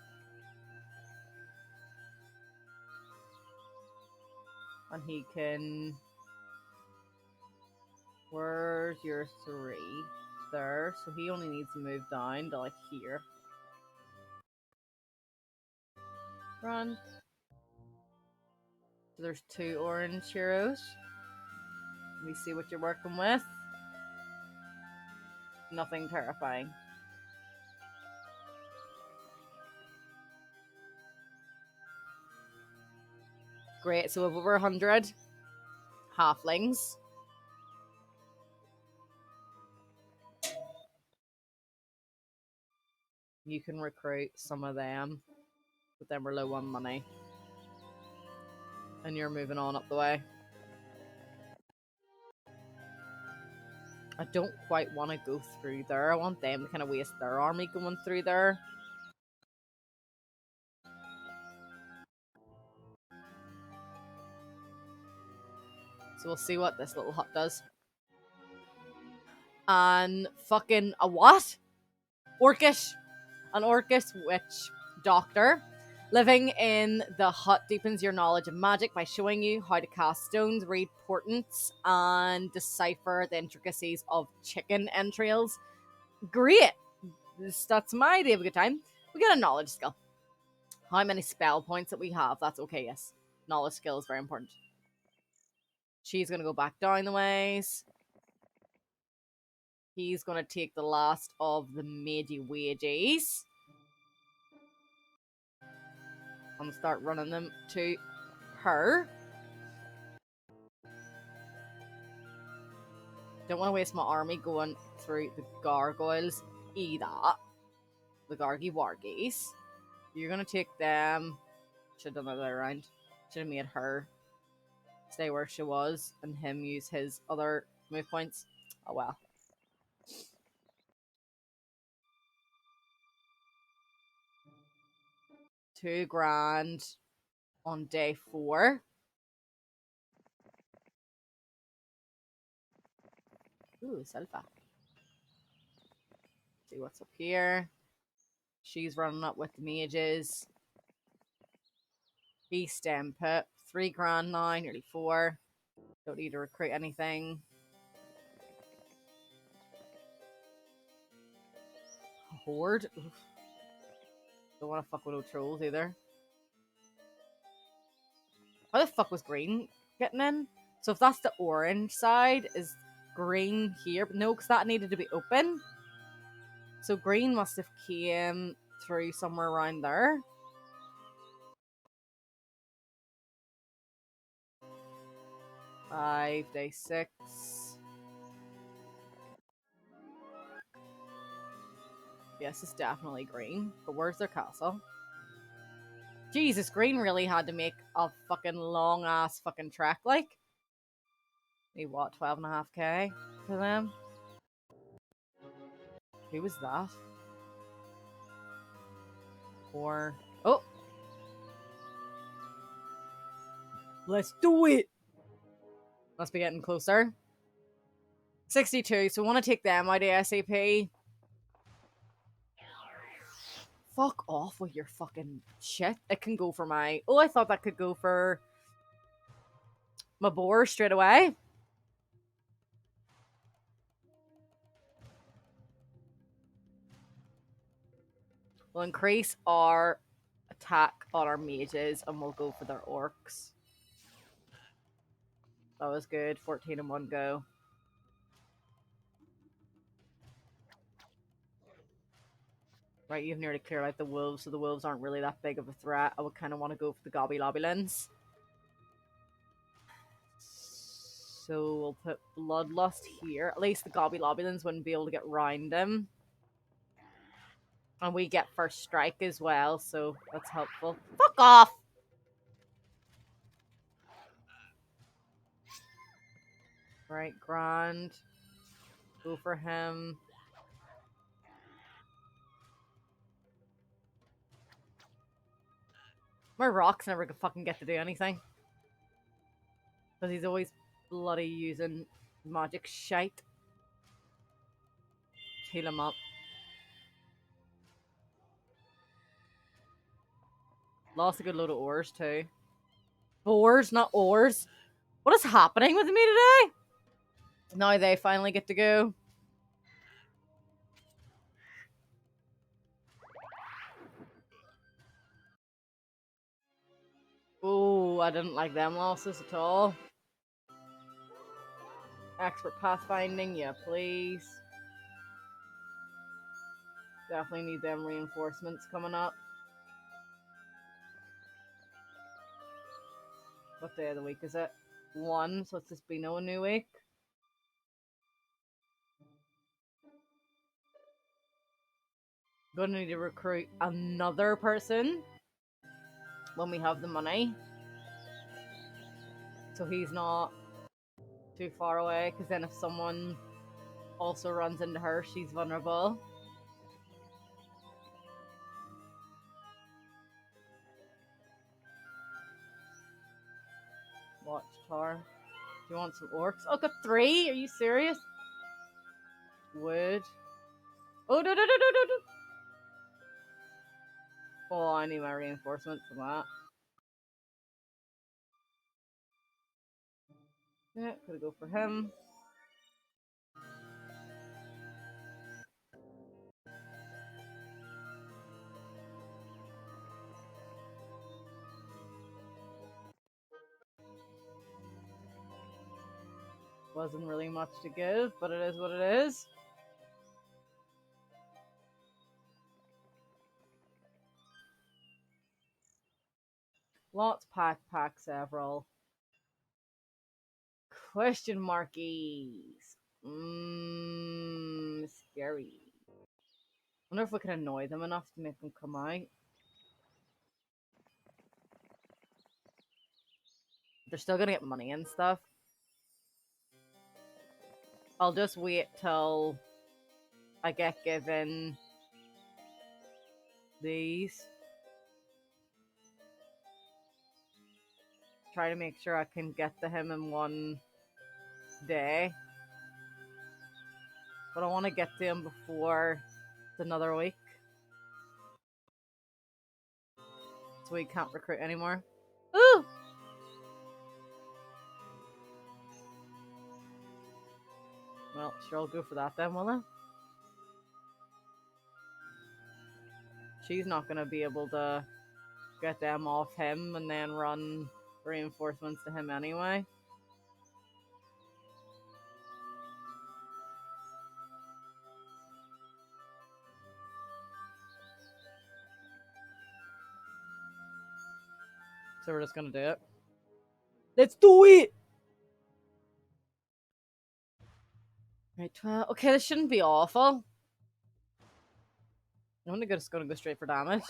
And he can... Where's your 3? There. So he only needs to move down to like here. Run. So there's 2 orange heroes. Let me see what you're working with. Nothing terrifying. Great, so we have over 100 halflings. You can recruit some of them, but then we're low on money. And you're moving on up the way. I don't quite want to go through there. I want them to kind of waste their army going through there. So we'll see what this little hut does. And fucking a what? Orcish. An Orcish witch doctor. Living in the hut deepens your knowledge of magic by showing you how to cast stones, read portents, and decipher the intricacies of chicken entrails. Great! That's my day of a good time. We got a knowledge skill. How many spell points that we have? That's okay, yes. Knowledge skill is very important. She's going to go back down the ways. He's going to take the last of the matey wages. I'm going to start running them to her. Don't want to waste my army going through the gargoyles either. The gargy wargies. You're going to take them. Should have done that other round. Should have made her stay where she was and him use his other move points. Oh well. $2,000 on day 4. Ooh, Selfa. See what's up here. She's running up with the mages. He's stem put. $3,000 now, nearly 4. Don't need to recruit anything. Horde. Oof. Don't want to fuck with no trolls either. How the fuck was green getting in? So if that's the orange side, is green here? No, because that needed to be open. So green must have came through somewhere around there. Day 6. Yes, it's definitely green. But where's their castle? Jesus, green really had to make a fucking long ass fucking trek, like. Maybe what, 12.5k for them? Who was that? Or oh, let's do it. Must be getting closer. 62. So we want to take them out ASAP. Fuck off with your fucking shit. It can go for my. Oh, I thought that could go for my boar straight away. We'll increase our attack on our mages and we'll go for their orcs. That was good. 14 in one go. Right, you've nearly cleared out the wolves, so the wolves aren't really that big of a threat. I would kind of want to go for the goblins. So we'll put Bloodlust here. At least the goblins wouldn't be able to get round him. And we get first strike as well, so that's helpful. Fuck off! Right, grand. Go for him. My rocks never could fucking get to do anything. Because he's always bloody using magic shite. Heal him up. Lost a good load of ores too. Boars, not ores. What is happening with me today? Now they finally get to go. Oh, Oh, I didn't like them losses at all. Expert pathfinding, yeah, please. Definitely need them reinforcements coming up. What day of the week is it? 1, so it's just been no new week. Gonna need to recruit another person when we have the money, so he's not too far away, because then if someone also runs into her, she's vulnerable. Watchtower. Do you want some orcs? Oh, got 3? Are you serious? Wood. Oh, no, no, no, no, no, no. Oh, I need my reinforcement for that. Yeah, gotta go for him. Wasn't really much to give, but it is what it is. Lots pack several. Question markies. Scary. Wonder if we can annoy them enough to make them come out. They're still gonna get money and stuff. I'll just wait till I get given these. Try to make sure I can get to him in one day. But I want to get to him before it's another week. So we can't recruit anymore. Ooh! Well, sure, I'll go for that then, will I? She's not going to be able to get them off him and then run reinforcements to him anyway. So we're just going to do it. Let's do it! Right, 12. Okay, this shouldn't be awful. I'm just going to go straight for damage.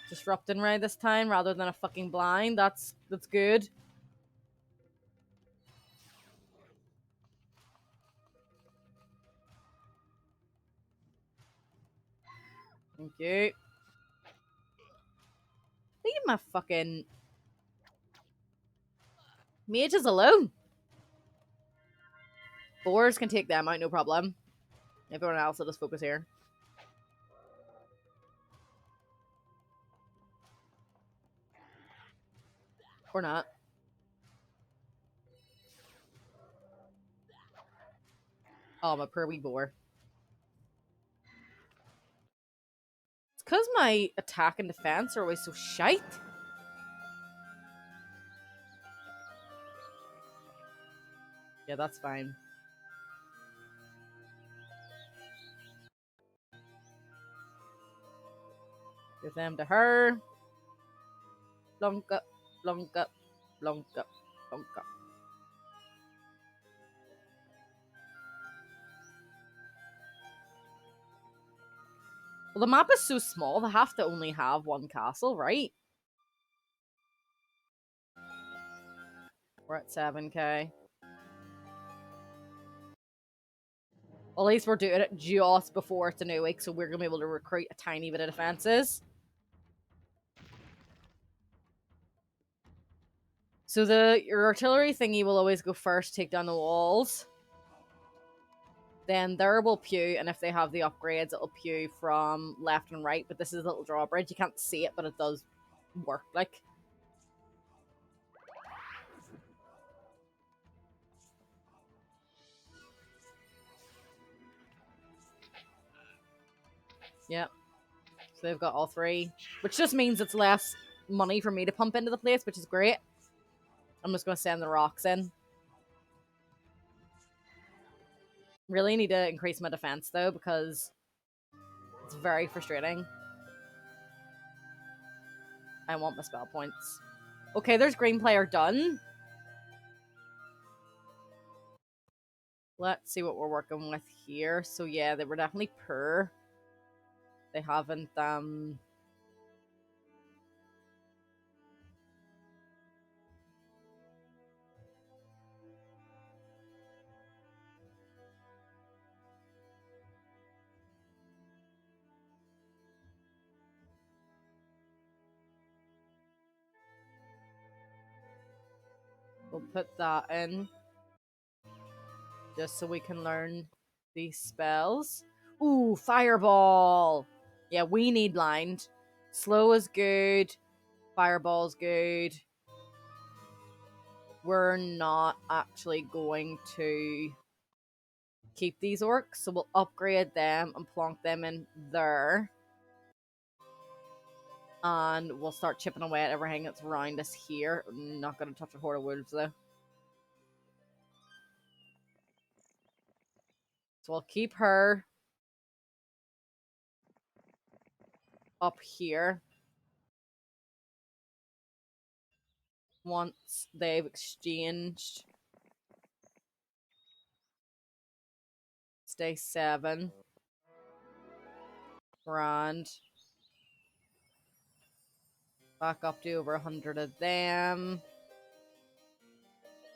Disrupting Ray this time rather than a fucking blind. That's good. Thank you. Leave my fucking mages alone. Boars can take them out, no problem. Everyone else will just focus here. Or not. Oh, my poor wee boar. It's because my attack and defense are always so shite. Yeah, that's fine. Give them to her. Blunk up, blunk up, blunk up, blunk up. Well, the map is so small, they have to only have one castle, right? We're at 7k. Well, at least we're doing it just before it's a new week, so we're going to be able to recruit a tiny bit of defenses. So your artillery thingy will always go first, take down the walls. Then there will pew, and if they have the upgrades, it'll pew from left and right. But this is a little drawbridge. You can't see it, but it does work, like. Yep. So they've got all three, which just means it's less money for me to pump into the place, which is great. I'm just going to send the rocks in. Really need to increase my defense, though, because it's very frustrating. I want my spell points. Okay, there's green player done. Let's see what we're working with here. So yeah, they were definitely poor. They haven't we'll put that in just so we can learn these spells. Ooh, fireball. Yeah, we need blind. Slow is good. Fireball's good. We're not actually going to keep these orcs, so we'll upgrade them and plonk them in there. And we'll start chipping away at everything that's around us here. I'm not going to touch a horde of wolves, though. So I'll keep her up here. Once they've exchanged. Stay 7. Grand. Back up to over 100 of them.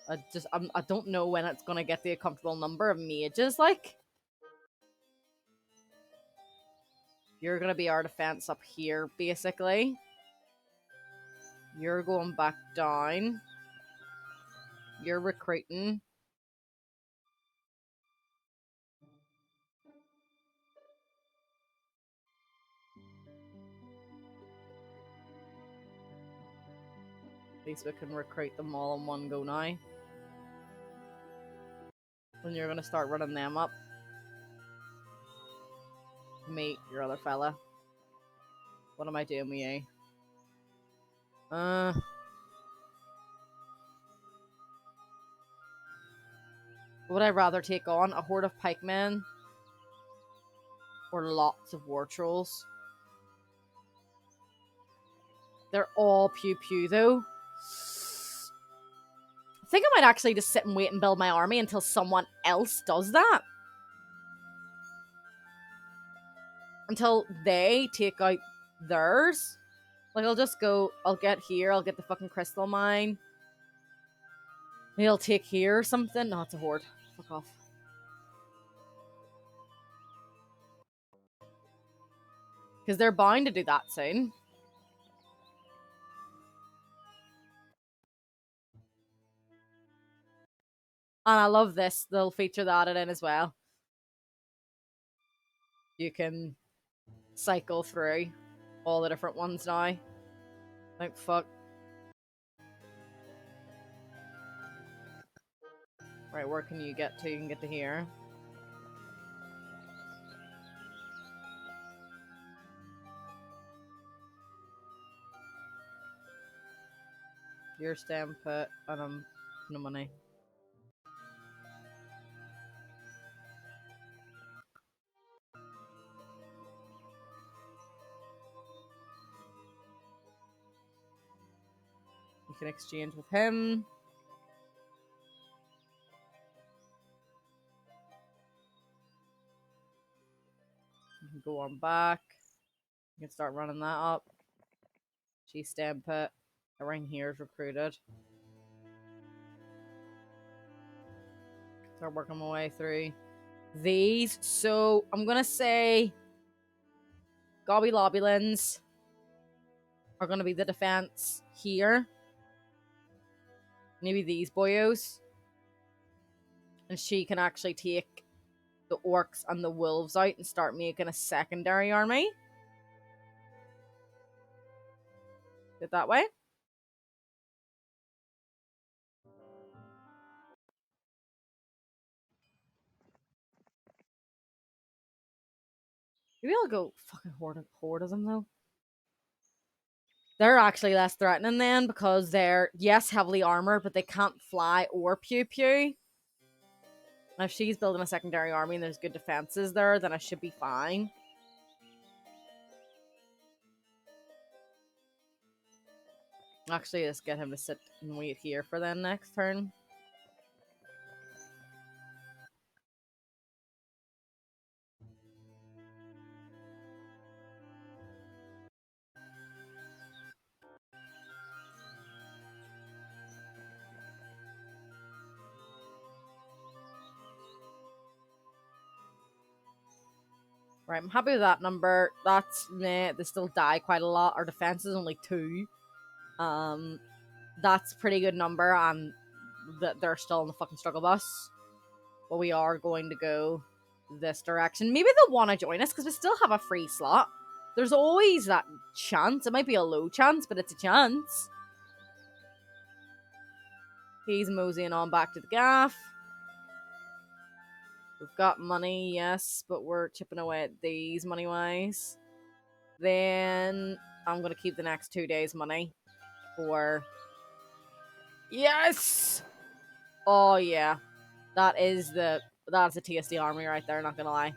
I don't know when it's gonna get to a comfortable number of mages. Like, you're gonna be our defense up here, basically. You're going back down. You're recruiting. At least we can recruit them all in one go now. And you're gonna start running them up. Meet your other fella. What am I doing with you? Would I rather take on a horde of pikemen or lots of war trolls? They're all pew pew though. I think I might actually just sit and wait and build my army until someone else does that. Until they take out theirs. Like, I'll just go, I'll get here, I'll get the fucking crystal mine. He'll take here or something. No, it's a horde. Fuck off. Because they're bound to do that soon. And I love this little feature that added in as well. You can cycle through all the different ones now. Like, fuck. Right, where can you get to? You can get to here. Your stamp put, and no money. You can exchange with him. You can go on back. You can start running that up. She stamp put. Everything here is recruited. Start working my way through these. So I'm gonna say Gobby Lobulins are gonna be the defense here. Maybe these boyos. And she can actually take the orcs and the wolves out and start making a secondary army. Get that way. Maybe I'll go fucking horde of them though. They're actually less threatening then because they're, yes, heavily armored, but they can't fly or pew pew. And if she's building a secondary army and there's good defenses there, then I should be fine. Actually, let's get him to sit and wait here for the next turn. Right, I'm happy with that number. That's meh, they still die quite a lot. Our defense is only 2. That's a pretty good number, and they're still on the fucking struggle bus. But we are going to go this direction. Maybe they'll want to join us because we still have a free slot. There's always that chance. It might be a low chance, but it's a chance. He's moseying on back to the gaff. We've got money, yes, but we're chipping away at these money-wise. Then I'm going to keep the next 2 days' money for... Yes! Oh, yeah. That's a tasty army right there, not going to lie.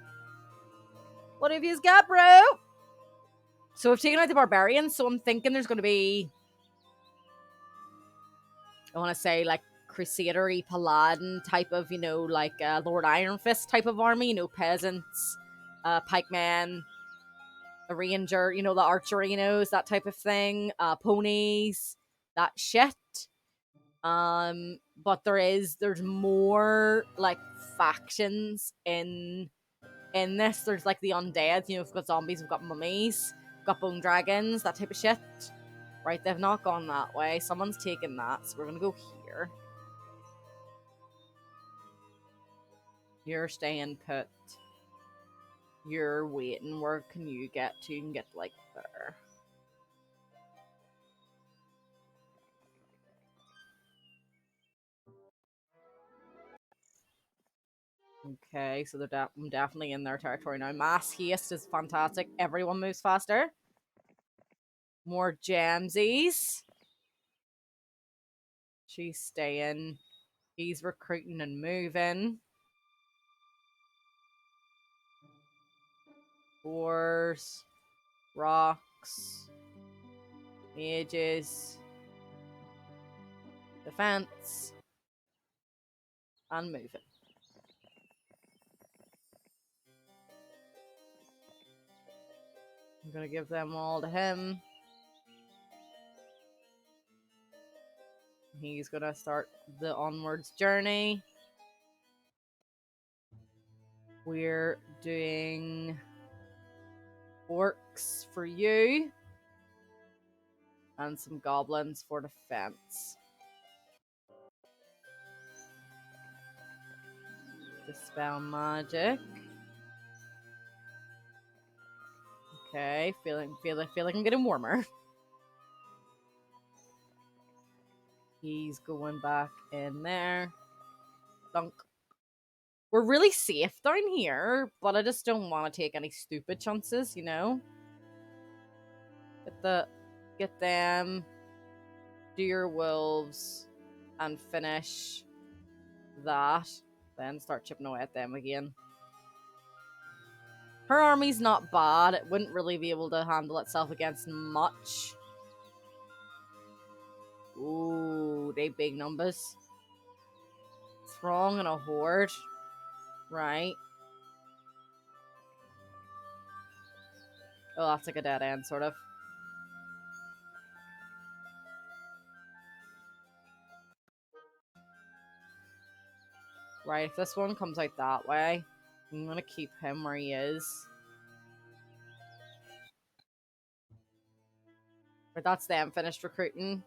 What have you got, bro? So we've taken out the barbarians, so I'm thinking there's going to be... I want to say, like, crusader-y paladin type of, like Lord Iron Fist type of army, peasants, pikemen, a ranger, the archerinos, that type of thing, ponies, that shit. But there's more, like, factions in this. There's, like, the undead, we've got zombies, we've got mummies, we've got bone dragons, that type of shit. Right, they've not gone that way. Someone's taken that, so we're gonna go here. You're staying put. You're waiting. Where can you get to? You can get, like, there. Okay, so they're definitely in their territory now. Mass haste is fantastic. Everyone moves faster. More gemsies. She's staying. He's recruiting and moving. Wars. Rocks. Mages. Defense. And moving. I'm gonna give them all to him. He's gonna start the onwards journey. We're doing orcs for you. And some goblins for defense. Dispel magic. Okay, feel like I'm getting warmer. He's going back in there. Dunk. We're really safe down here, but I just don't want to take any stupid chances, Get them. Do your wolves. And finish that. Then start chipping away at them again. Her army's not bad. It wouldn't really be able to handle itself against much. Ooh, they big numbers. Throng and a horde. Right. Oh, that's like a dead end, sort of. Right, if this one comes out that way, I'm gonna keep him where he is. But that's them finished recruiting.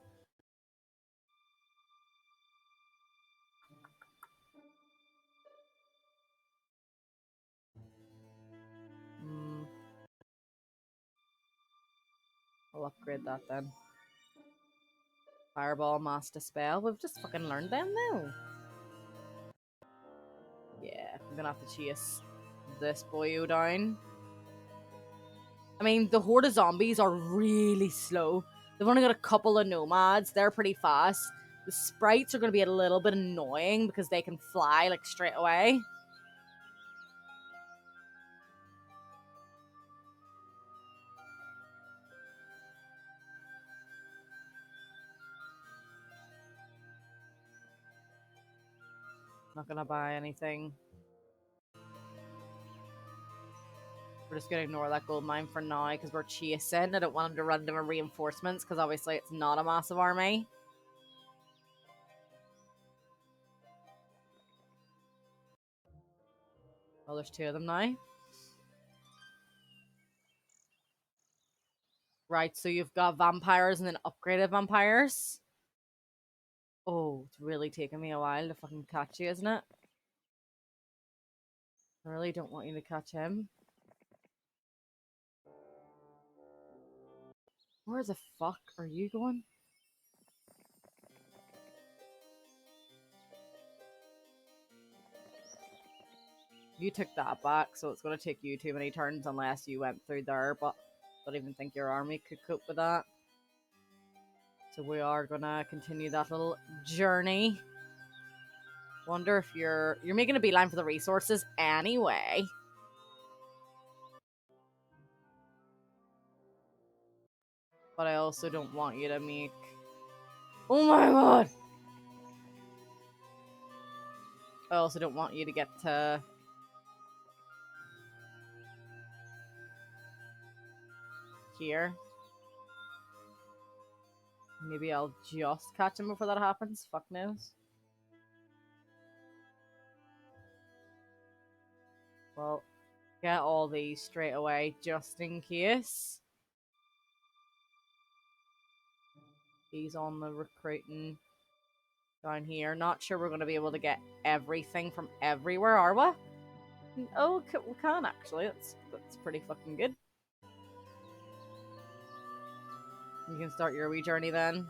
I'll upgrade that then. Fireball, Mass Dispel. We've just fucking learned them now. Yeah, I'm gonna have to chase this boyo down. I mean, the horde of zombies are really slow. They've only got a couple of nomads. They're pretty fast. The sprites are going to be a little bit annoying because they can fly, like, straight away. Not going to buy anything. We're just going to ignore that gold mine for now because we're chasing. I don't want them to run into reinforcements because obviously it's not a massive army. Well, there's two of them now. Right, so you've got vampires and then upgraded vampires. Oh, it's really taking me a while to fucking catch you, isn't it? I really don't want you to catch him. Where the fuck are you going? You took that back, so it's going to take you too many turns unless you went through there, but I don't even think your army could cope with that. So we are going to continue that little journey. Wonder if you're making a beeline for the resources anyway. But I also don't want you to make... Oh my god! I also don't want you to get to... here. Maybe I'll just catch him before that happens. Fuck knows. Well, get all these straight away just in case. He's on the recruiting down here. Not sure we're going to be able to get everything from everywhere, are we? Oh, we can actually. That's pretty fucking good. You can start your wee journey then.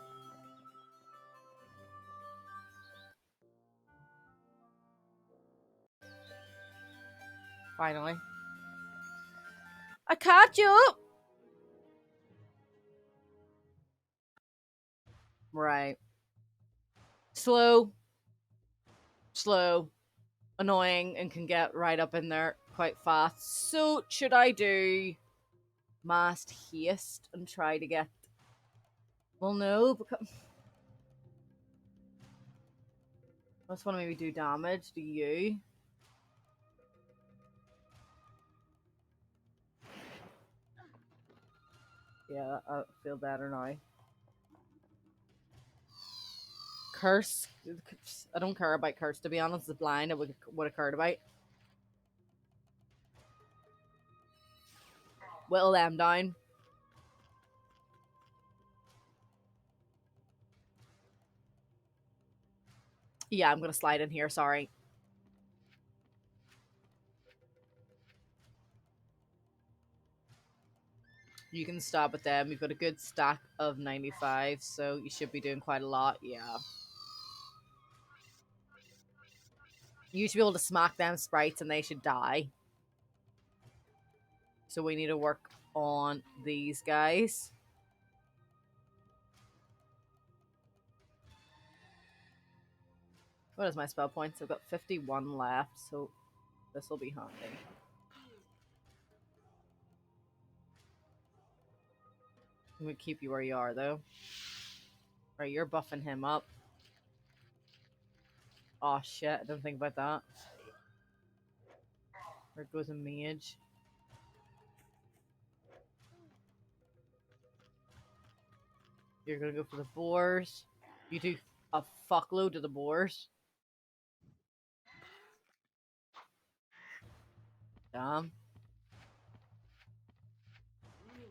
Finally. I caught you! Right. Slow. Slow. Annoying and can get right up in there quite fast. So, should I do massed haste and try to get... Well, no, because... I just want to maybe do damage. Do you? Yeah, I feel better now. Curse. I don't care about curse, to be honest. The blind I would have cared about. Whittle them down. Yeah, I'm gonna slide in here, sorry. You can stop at them. You've got a good stack of 95, so you should be doing quite a lot, yeah. You should be able to smack them sprites and they should die. So we need to work on these guys. What is my spell points? I've got 51 left, so this will be handy. I'm gonna keep you where you are, though. Right, you're buffing him up. Oh shit, I didn't think about that. There goes a mage. You're gonna go for the boars. You do a fuckload to the boars. Damn.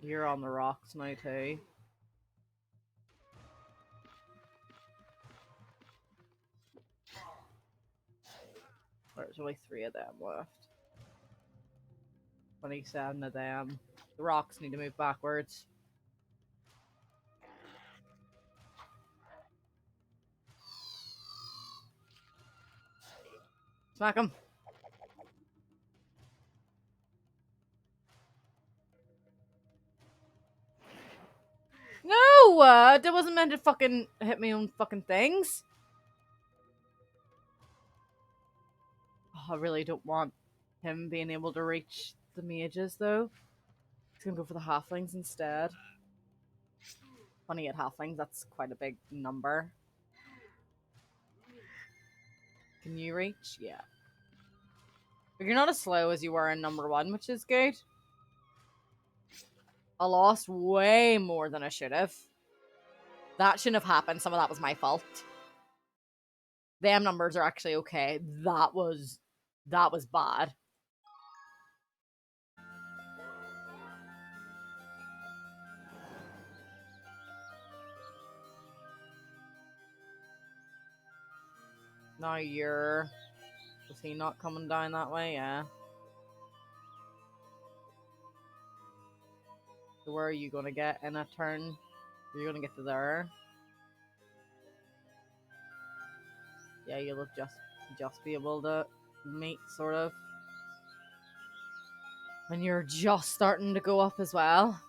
You're on the rocks now, too. There's only 3 of them left. 27 of them. The rocks need to move backwards. Smack him. that wasn't meant to fucking hit me on fucking things. Oh, I really don't want him being able to reach the mages, though. He's gonna go for the halflings instead. 28 halflings, that's quite a big number. Can you reach? Yeah. But you're not as slow as you were in number 1, which is good. I lost way more than I should have. That shouldn't have happened. Some of that was my fault. Them numbers are actually okay. That was bad. Now you're... Was he not coming down that way? Yeah. So where are you going to get in a turn? You're going to get to there. Yeah, you'll just be able to meet, sort of. And you're just starting to go up as well.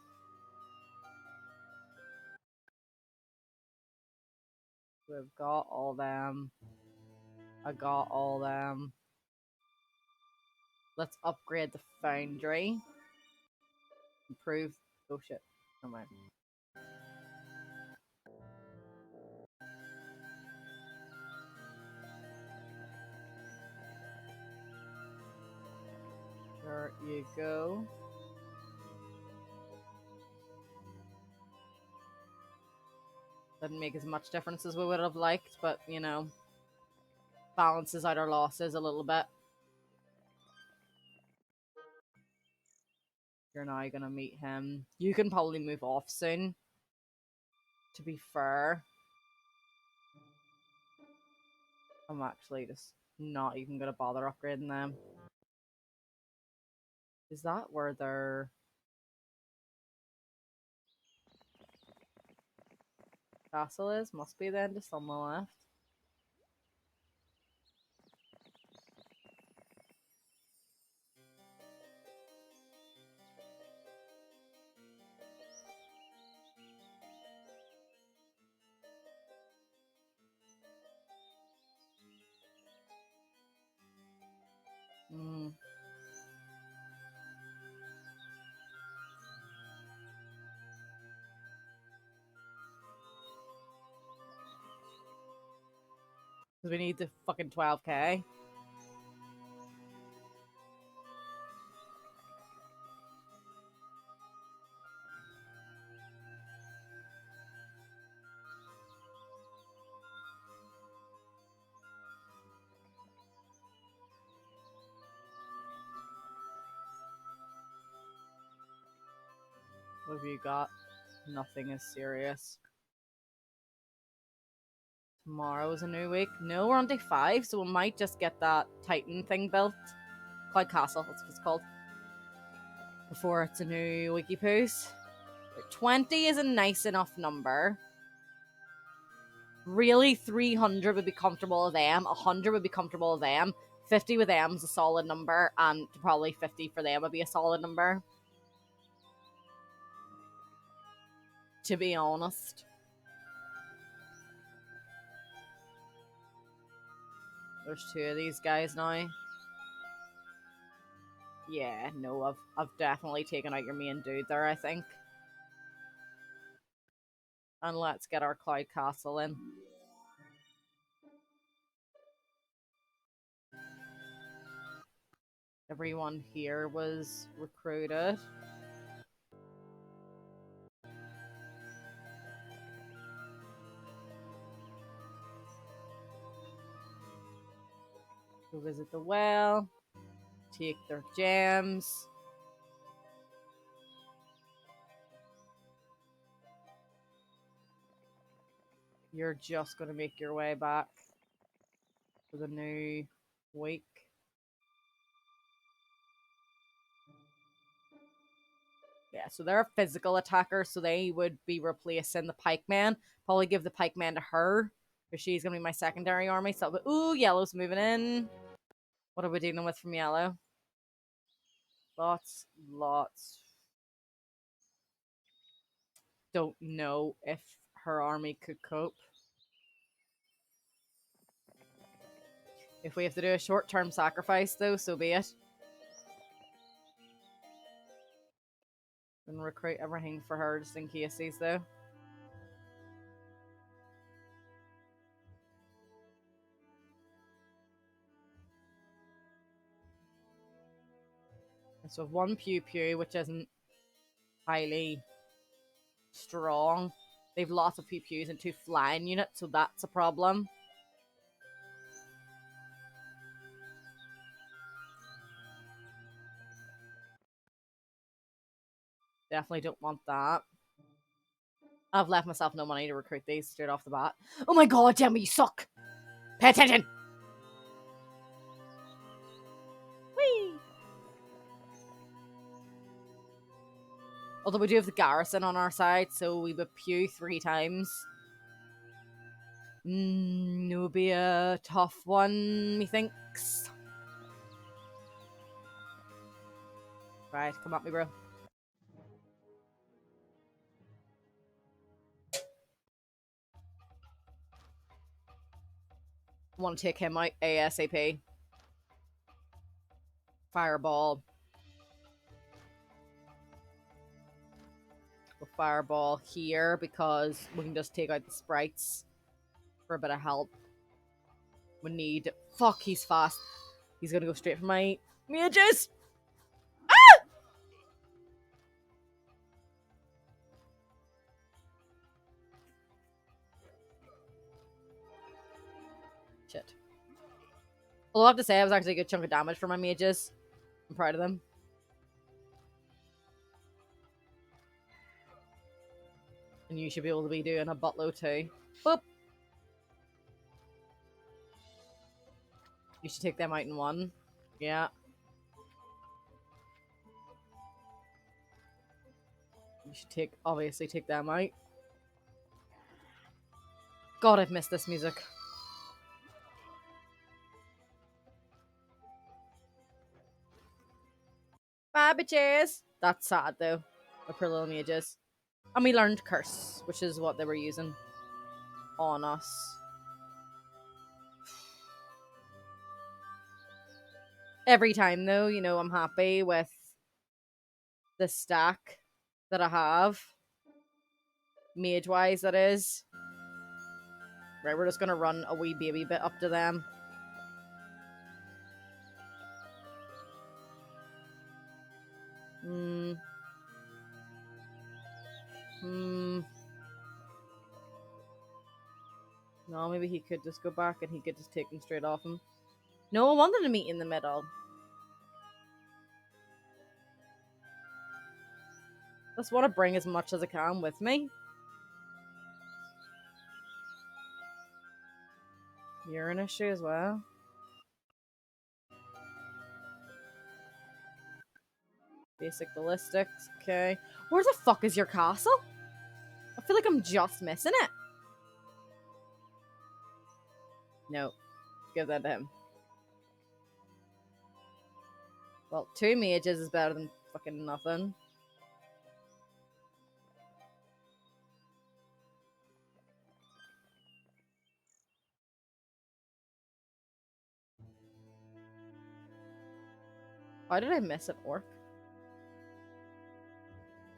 We've got all them. I got all them. Let's upgrade the foundry. Improve. Oh shit. Never mind. There you go. Didn't make as much difference as we would have liked, but you know, balances out our losses a little bit. You're now gonna meet him. You can probably move off soon. To be fair, I'm actually just not even gonna bother upgrading them. Is that where their castle is? Must be then, just on the left. Mm. Because we need the fucking 12k. What have you got? Nothing is serious. Tomorrow is a new week. No, we're on day 5, so we might just get that Titan thing built. Cloud Castle, that's what it's called. Before it's a new wiki poos. 20 is a nice enough number. Really, 300 would be comfortable with them. 100 would be comfortable with them. 50 with them is a solid number, and probably 50 for them would be a solid number. To be honest. There's 2 of these guys now. Yeah, no, I've definitely taken out your main dude there, I think. And let's get our Cloud Castle in. Everyone here was recruited. Go visit the well. Take their gems. You're just going to make your way back for the new week. Yeah, so they're a physical attacker, so they would be replacing the pikeman. Probably give the pikeman to her, because she's going to be my secondary army. So, ooh, yellow's moving in. What are we dealing with from yellow? Lots. don't know if her army could cope. If we have to do a short-term sacrifice, though, so be it. And recruit everything for her just in cases, though. And so one pew pew, which isn't highly strong. They've lots of pew pews and 2 flying units, so that's a problem. Definitely don't want that. I've left myself no money to recruit these straight off the bat. Oh my god, Gemma, you suck! Pay attention! Whee! Although we do have the garrison on our side, so we would pew 3 times. It would be a tough one, methinks. Right, come at me, bro. I want to take him out ASAP. Fireball. We'll fireball here because we can just take out the sprites for a bit of help. We need... Fuck, he's fast. He's gonna go straight for my mages! Ah! Shit. Although I have to say, I was actually a good chunk of damage for my mages. I'm proud of them. And you should be able to be doing a buttload too. Boop! You should take them out in one. Yeah. You should obviously take them out. God, I've missed this music. Bye, bitches! That's sad though. The poor little mages. And we learned Curse, which is what they were using on us. Every time though, you know, I'm happy with the stack that I have. Mage-wise, that is. Right, we're just gonna run a wee baby bit up to them. No, maybe he could just go back and he could just take them straight off him. No, I wanted to meet in the middle. Just want to bring as much as I can with me. You're an issue as well. Basic ballistics, okay. Where the fuck is your castle? I feel like I'm just missing it. No. Give that to him. Well, 2 mages is better than fucking nothing. Why did I miss an orc?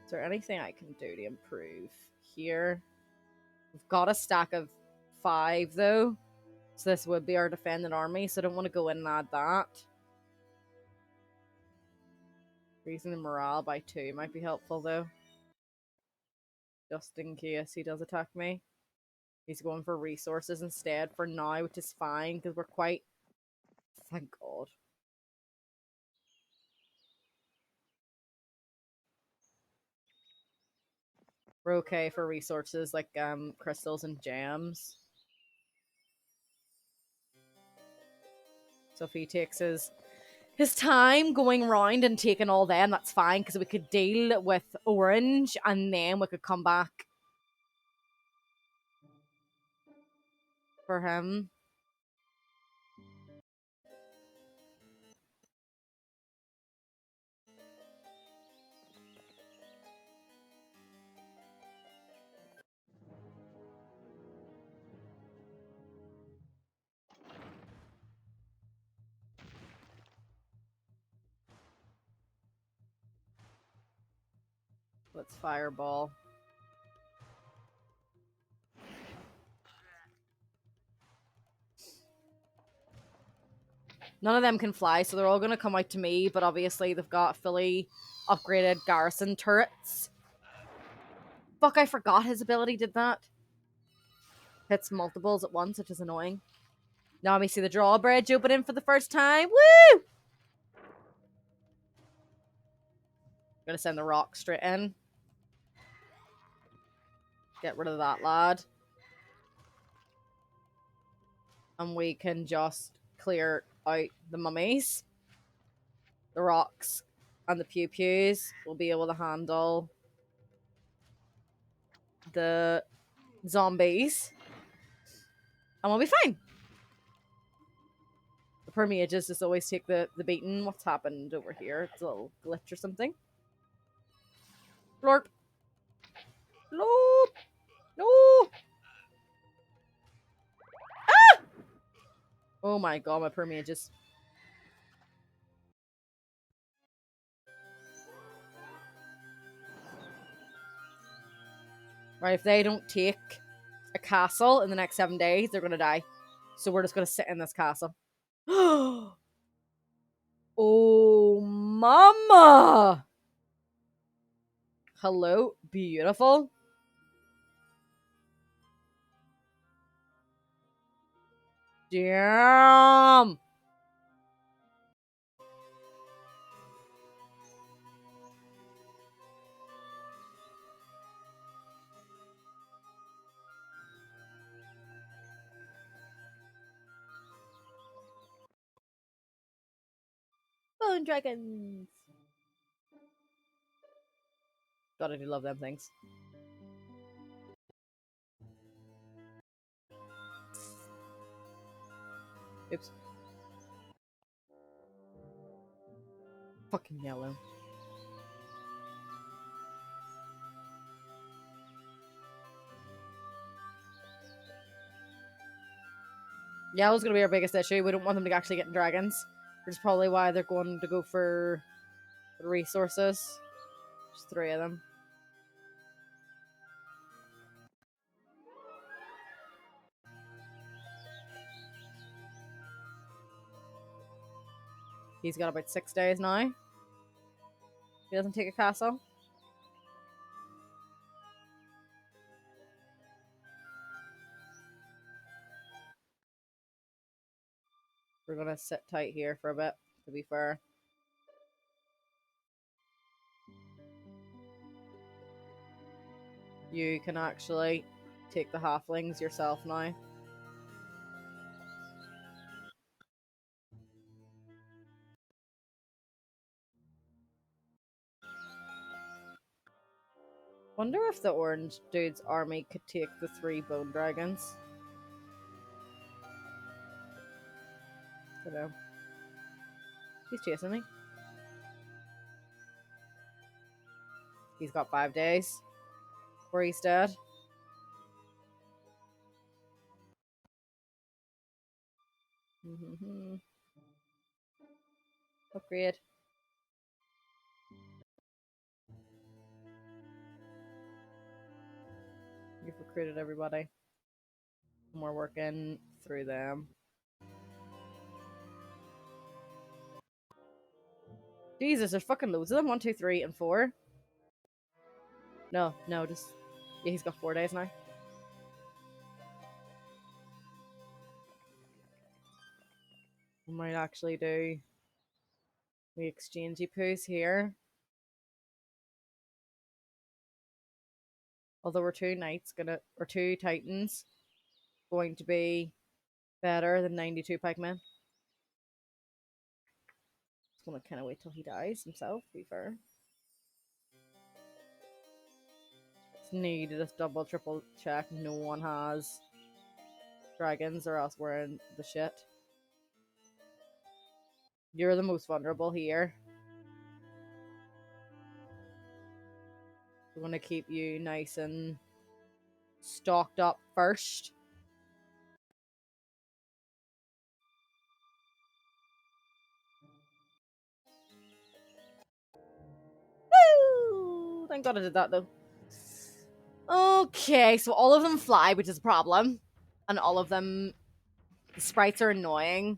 Is there anything I can do to improve here? We've got a stack of 5 though. So this would be our defending army, so I don't want to go in and add that. Raising the morale by 2 might be helpful though. Just in case he does attack me. He's going for resources instead for now, which is fine because we're quite... Thank God. We're okay for resources like crystals and gems. So if he takes his time going around and taking all them, that's fine because we could deal with orange and then we could come back for him. Let's fireball. None of them can fly, so they're all going to come out to me, but obviously they've got fully upgraded garrison turrets. Fuck, I forgot his ability did that. Hits multiples at once, which is annoying. Now we see the drawbridge opening for the first time. Woo! Gonna send the rock straight in. Get rid of that lad. And we can just clear out the mummies. The rocks and the pew-pews will be able to handle the zombies. And we'll be fine. The poor mages just always take the beating. What's happened over here? It's a little glitch or something. Florp. Florp. No. Ah! Oh my god, my poor mages. Right, if they don't take a castle in the next 7 days, they're gonna die. So we're just gonna sit in this castle. Oh, mama! Hello, beautiful. Damn! Bone dragons! God, I do love them things. Oops. Fucking yellow. Yellow's gonna be our biggest issue. We don't want them to actually get dragons. Which is probably why they're going to go for the resources. Just 3 of them. He's got about 6 days now. He doesn't take a castle. We're gonna sit tight here for a bit, to be fair. You can actually take the halflings yourself now. Wonder if the orange dude's army could take the 3 bone dragons. Don't know. He's chasing me. He's got 5 days where he's dead. Upgrade. You've recruited everybody. And we're working through them. Jesus, there's fucking loads of them. 1, 2, 3, and 4. No, just... Yeah, he's got 4 days now. We might actually do... We exchange poos here. Although we're 2 knights gonna... Or 2 titans going to be better than 92 pikemen. Just gonna kind of wait till he dies himself, to be fair. Just need to just double, triple check no one has dragons or else we're in the shit. You're the most vulnerable here. We want to keep you nice and stocked up first. Woo! thank God I did that, though. Okay, so all of them fly, which is a problem. And all of them... The sprites are annoying,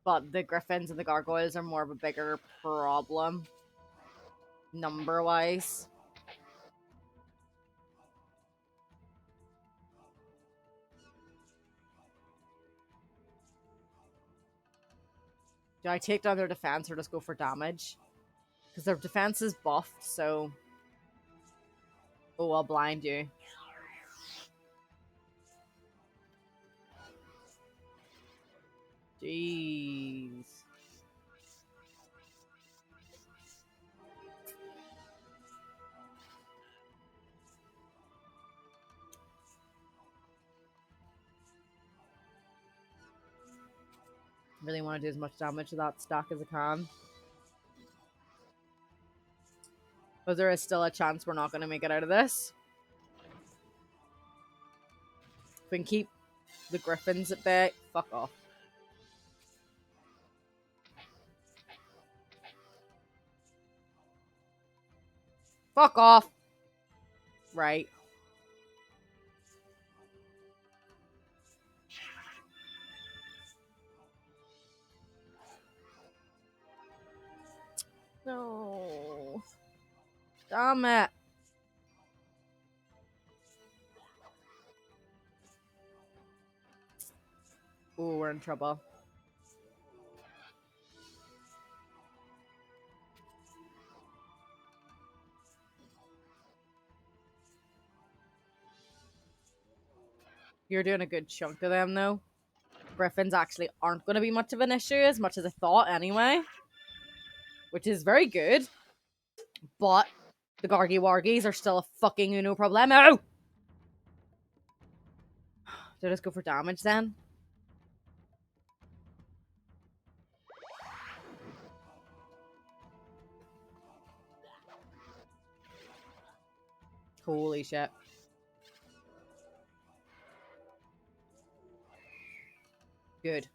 but the griffins and the gargoyles are more of a bigger problem. Number-wise. Do I take down their defense or just go for damage? Because their defense is buffed, so... Oh, I'll blind you. Jeez. Really want to do as much damage to that stack as I can. But there is still a chance we're not going to make it out of this. If we can keep the griffins at bay, fuck off. Fuck off! Right. No. Damn it. Ooh, we're in trouble. You're doing a good chunk of them, though. Griffins actually aren't going to be much of an issue, as much as I thought, anyway. Which is very good. But the Gargy Wargies are still a fucking uno problemo. Did I just go for damage, then? Holy shit. Good.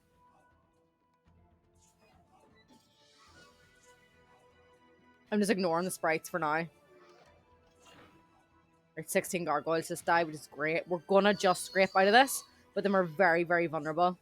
I'm just ignoring the sprites for now. Our 16 gargoyles just died, which is great. We're gonna just scrape out of this, but then we're very, very vulnerable.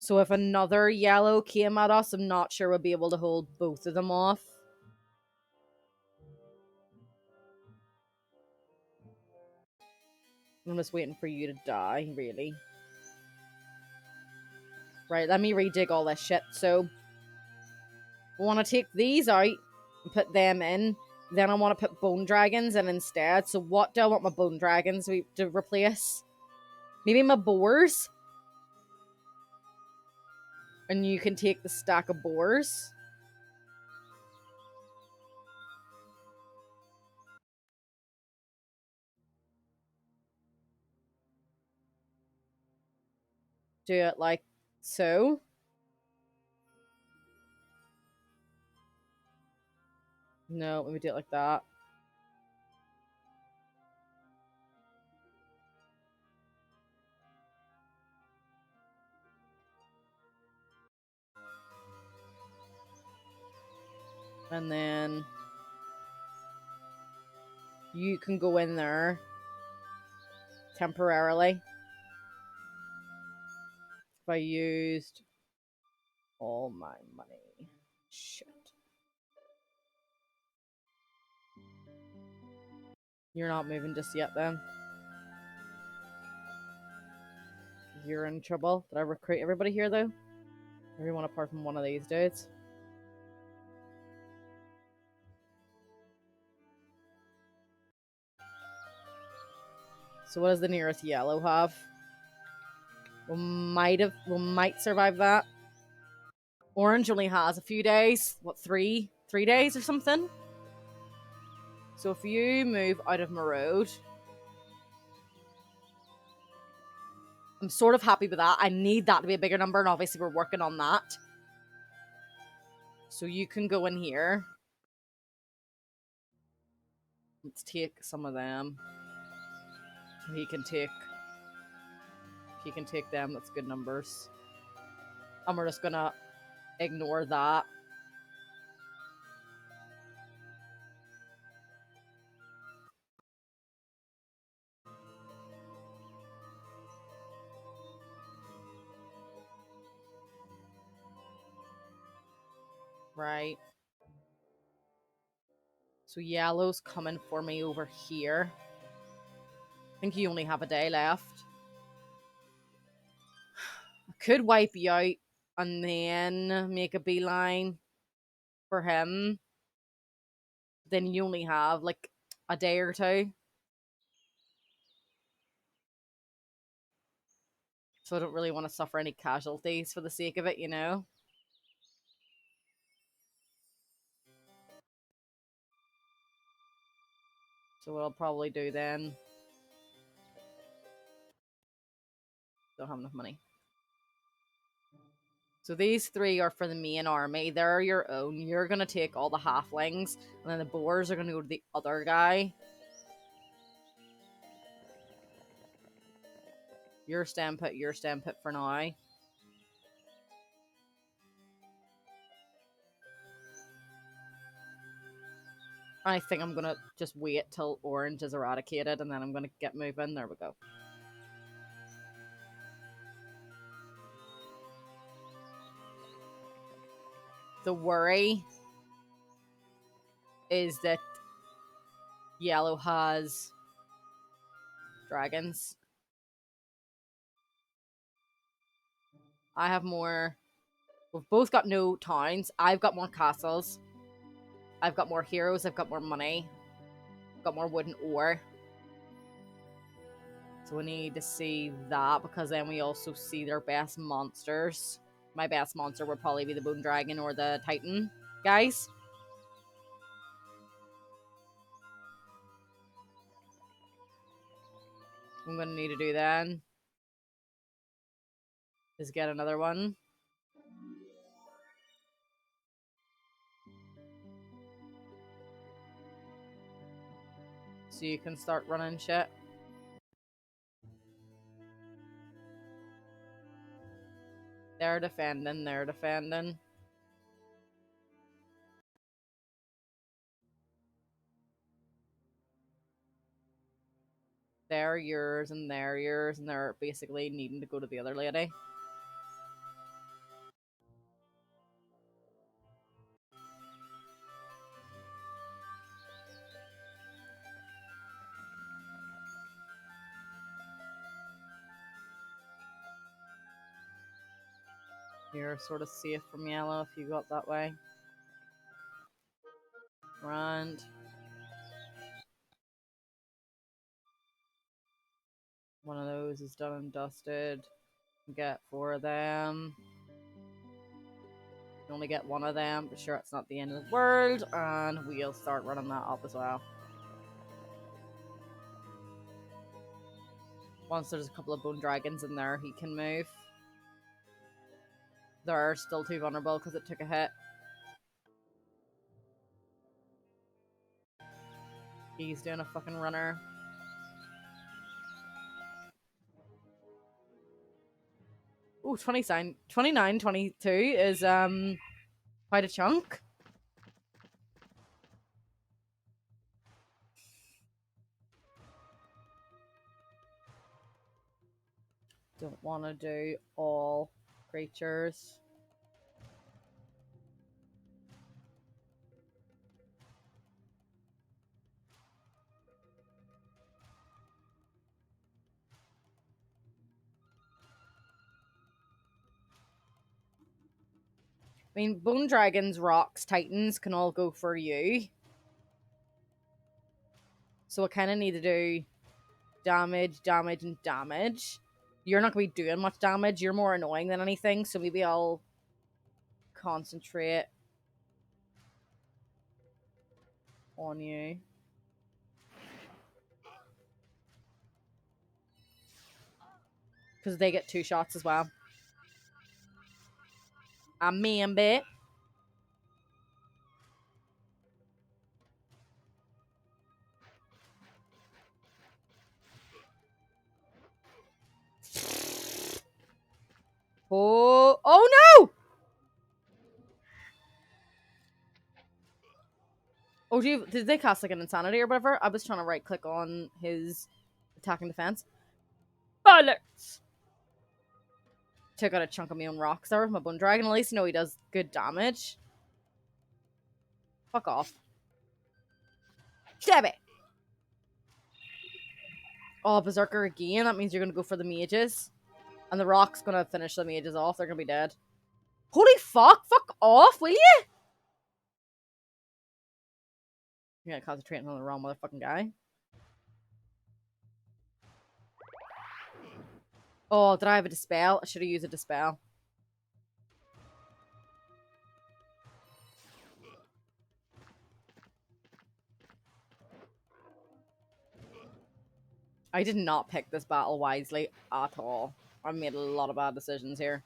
So if another yellow came at us, I'm not sure we'll be able to hold both of them off. I'm just waiting for you to die, really. Right, let me redig all this shit. So, I want to take these out and put them in. Then I want to put bone dragons in instead. So what do I want my bone dragons to replace? Maybe my boars? And you can take the stack of boars. Do it like so. No, let me do it like that. And then you can go in there temporarily. If I used all my money. Shit. You're not moving just yet, then. You're in trouble. Did I recruit everybody here, though? Everyone apart from one of these dudes. So what does the nearest yellow have? We might survive that. Orange only has a few days. What, 3 days or something? So if you move out of my road, I'm sort of happy with that. I need that to be a bigger number, and obviously we're working on that. So you can go in here. Let's take some of them. So he can take them. That's good numbers. And we're just gonna ignore that. Right. So yellow's coming for me over here. I think you only have a day left. I could wipe you out and then make a beeline for him. Then you only have like a day or two. So I don't really want to suffer any casualties for the sake of it, you know? So what I'll probably do then... Don't have enough money. So these three are for the main army. They're your own. You're going to take all the halflings. And then the boars are going to go to the other guy. Your stem pit for now. I think I'm going to just wait till orange is eradicated. And then I'm going to get moving. There we go. The worry is that yellow has dragons. I have more. We've both got no towns. I've got more castles. I've got more heroes. I've got more money. I've got more wood and ore. So we need to see that, because then we also see their best monsters. My best monster would probably be the Bone Dragon or the Titan guys. What I'm going to need to do then is get another one. So you can start running shit. They're defending. They're yours and they're yours, and they're basically needing to go to the other lady. You're sort of safe from yellow if you got that way. Grand. One of those is done and dusted. Get 4 of them. You only get 1 of them, but sure, it's not the end of the world. And we'll start running that up as well. Once there's a couple of bone dragons in there, he can move. They're still too vulnerable because it took a hit. He's doing a fucking runner. Ooh, 29, 22 is quite a chunk. Don't want to do all creatures. I mean, bone dragons, rocks, titans can all go for you. So I kind of need to do damage, damage, and damage. You're not going to be doing much damage. You're more annoying than anything. So maybe I'll concentrate on you. Because they get 2 shots as well. A man bit. Oh, did they cast like an insanity or whatever? I was trying to right click on his attack and defense. Bollocks! Took out a chunk of my own rocks there with my bone dragon. At least I know he does good damage. Fuck off. Stab it! Oh, Berserker again. That means you're gonna go for the mages. And the rock's gonna finish the mages off. They're gonna be dead. Holy fuck! Fuck off, will you? You're gonna concentrate on the wrong motherfucking guy. Oh, did I have a dispel? I should have used a dispel. I did not pick this battle wisely at all. I made a lot of bad decisions here.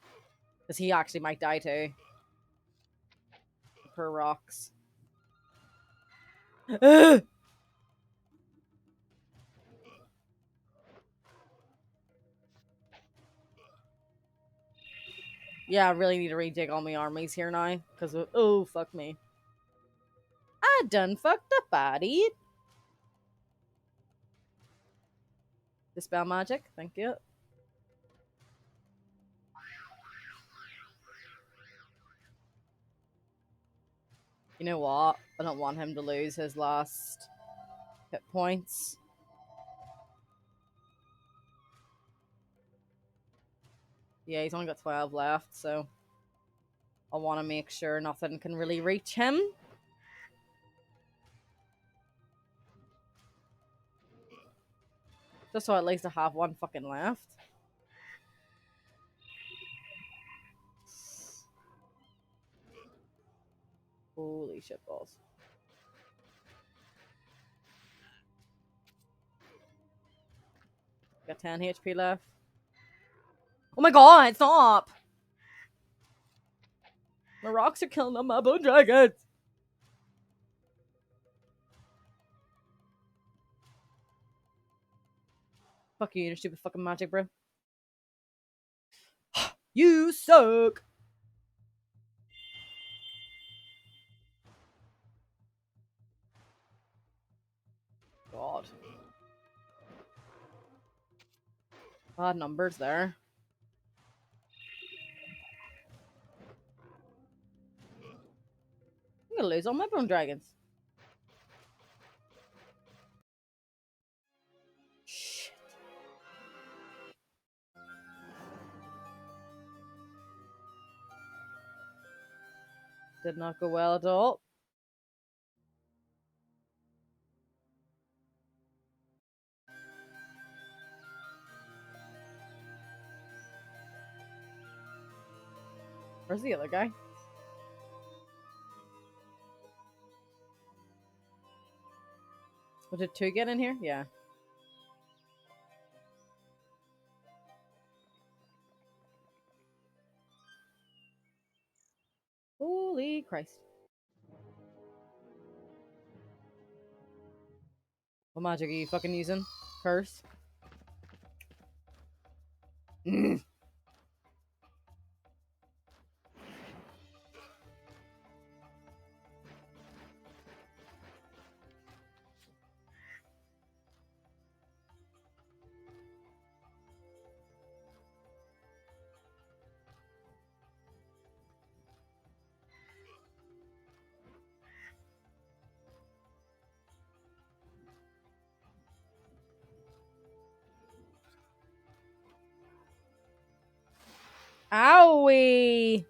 Because he actually might die too. Per rocks. Yeah, I really need to rejig all my armies here now. Because, oh, fuck me. I done fucked up, buddy. Dispel magic, thank you. You know what? I don't want him to lose his last hit points. Yeah, he's only got 12 left, so I want to make sure nothing can really reach him. Just so at least I have one fucking left. Holy shit balls. Got 10 HP left. Oh my god, stop! The rocks are killing them, my bone dragons! Fuck you, your stupid fucking magic, bro. You suck! God. Bad numbers there. I'm gonna lose all my bone dragons. Shit. Did not go well at all. Where's the other guy? Did 2 get in here? Yeah. Holy Christ. What magic are you fucking using? Curse? Owie!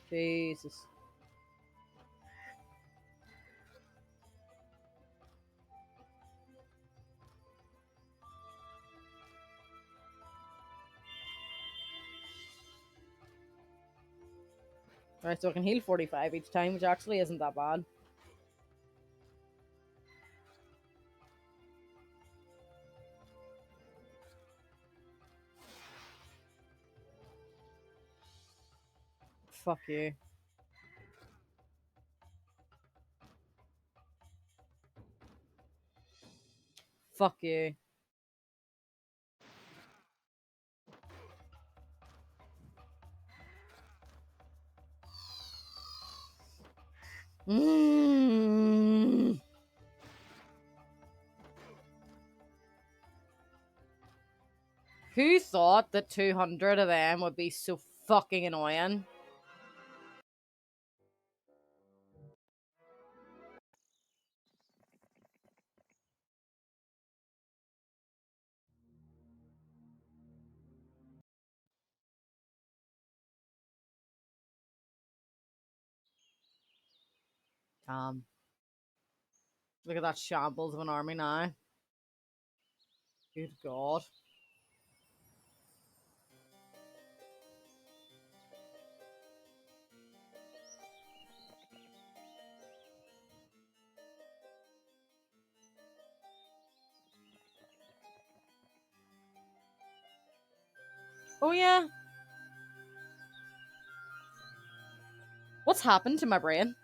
Jesus. Alright, so I can heal 45 each time, which actually isn't that bad. Fuck you. Fuck you. Mm. Who thought that 200 of them would be so fucking annoying? Look at that shambles of an army now. Good God. Oh, yeah. What's happened to my brain?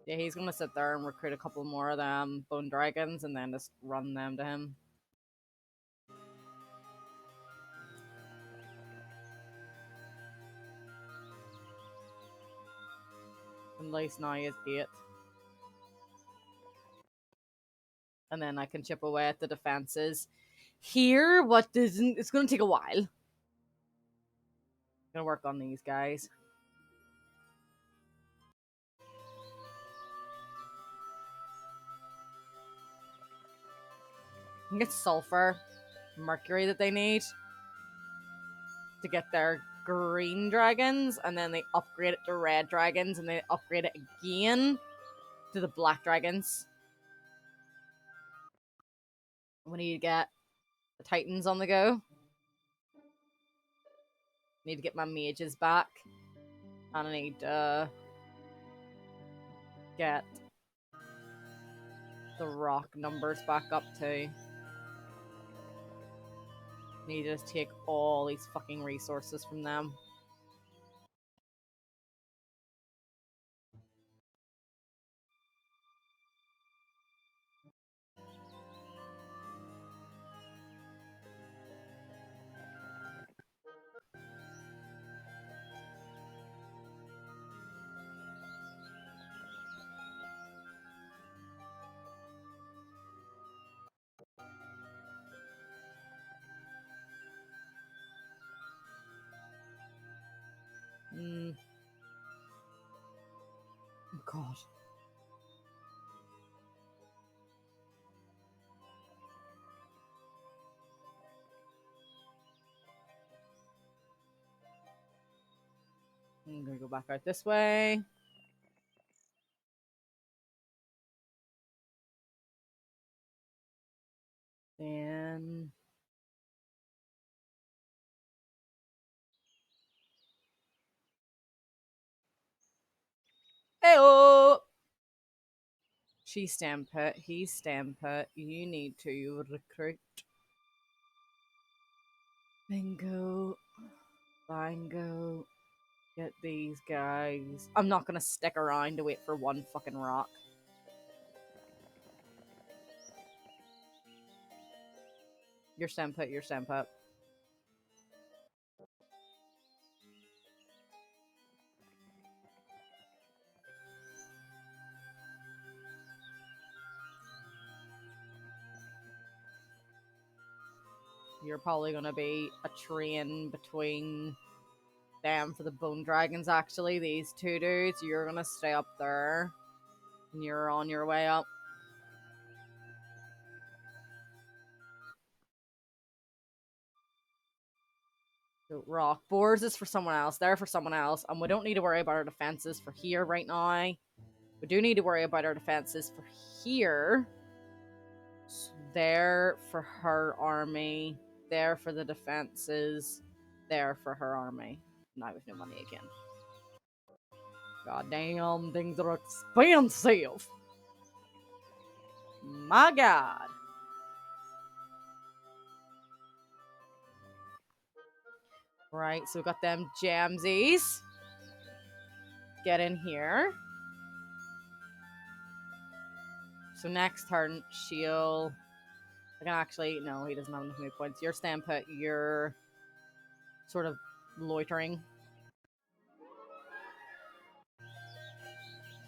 Yeah, he's gonna sit there and recruit a couple more of them bone dragons and then just run them to him. At least now he has 8. And then I can chip away at the defenses. Here, what doesn't... It's gonna take a while. Gonna work on these guys. You can get sulfur, mercury that they need to get their green dragons, and then they upgrade it to red dragons, and they upgrade it again to the black dragons. We need to get the titans on the go. Need to get my mages back, and I need to get the rock numbers back up too. Need to just take all these fucking resources from them. Oh God. I'm gonna go back out this way. Then Heyo! She's stem put, he's stem put. You need to recruit. Bingo. Bingo. Get these guys. I'm not gonna stick around to wait for one fucking rock. Your stem put, your stem put. You're probably gonna be a train between them for the bone dragons, actually. These two dudes. You're gonna stay up there. And you're on your way up. So rock boards is for someone else. They're for someone else. And we don't need to worry about our defenses for here right now. We do need to worry about our defenses for here. So there for her army. There for the defenses. There for her army. Now we have no money again. God damn, things are expensive. My God. Right, so we got them jamsies. Get in here. So next turn, she'll... I can actually... No, he doesn't have enough move points. You're staying put. You're sort of loitering.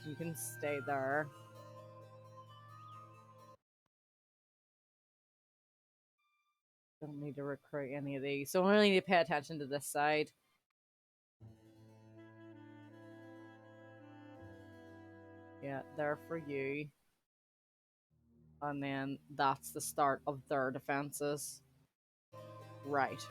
You can stay there. Don't need to recruit any of these. So I really need to pay attention to this side. Yeah, they're for you. And then that's the start of their defenses. Right.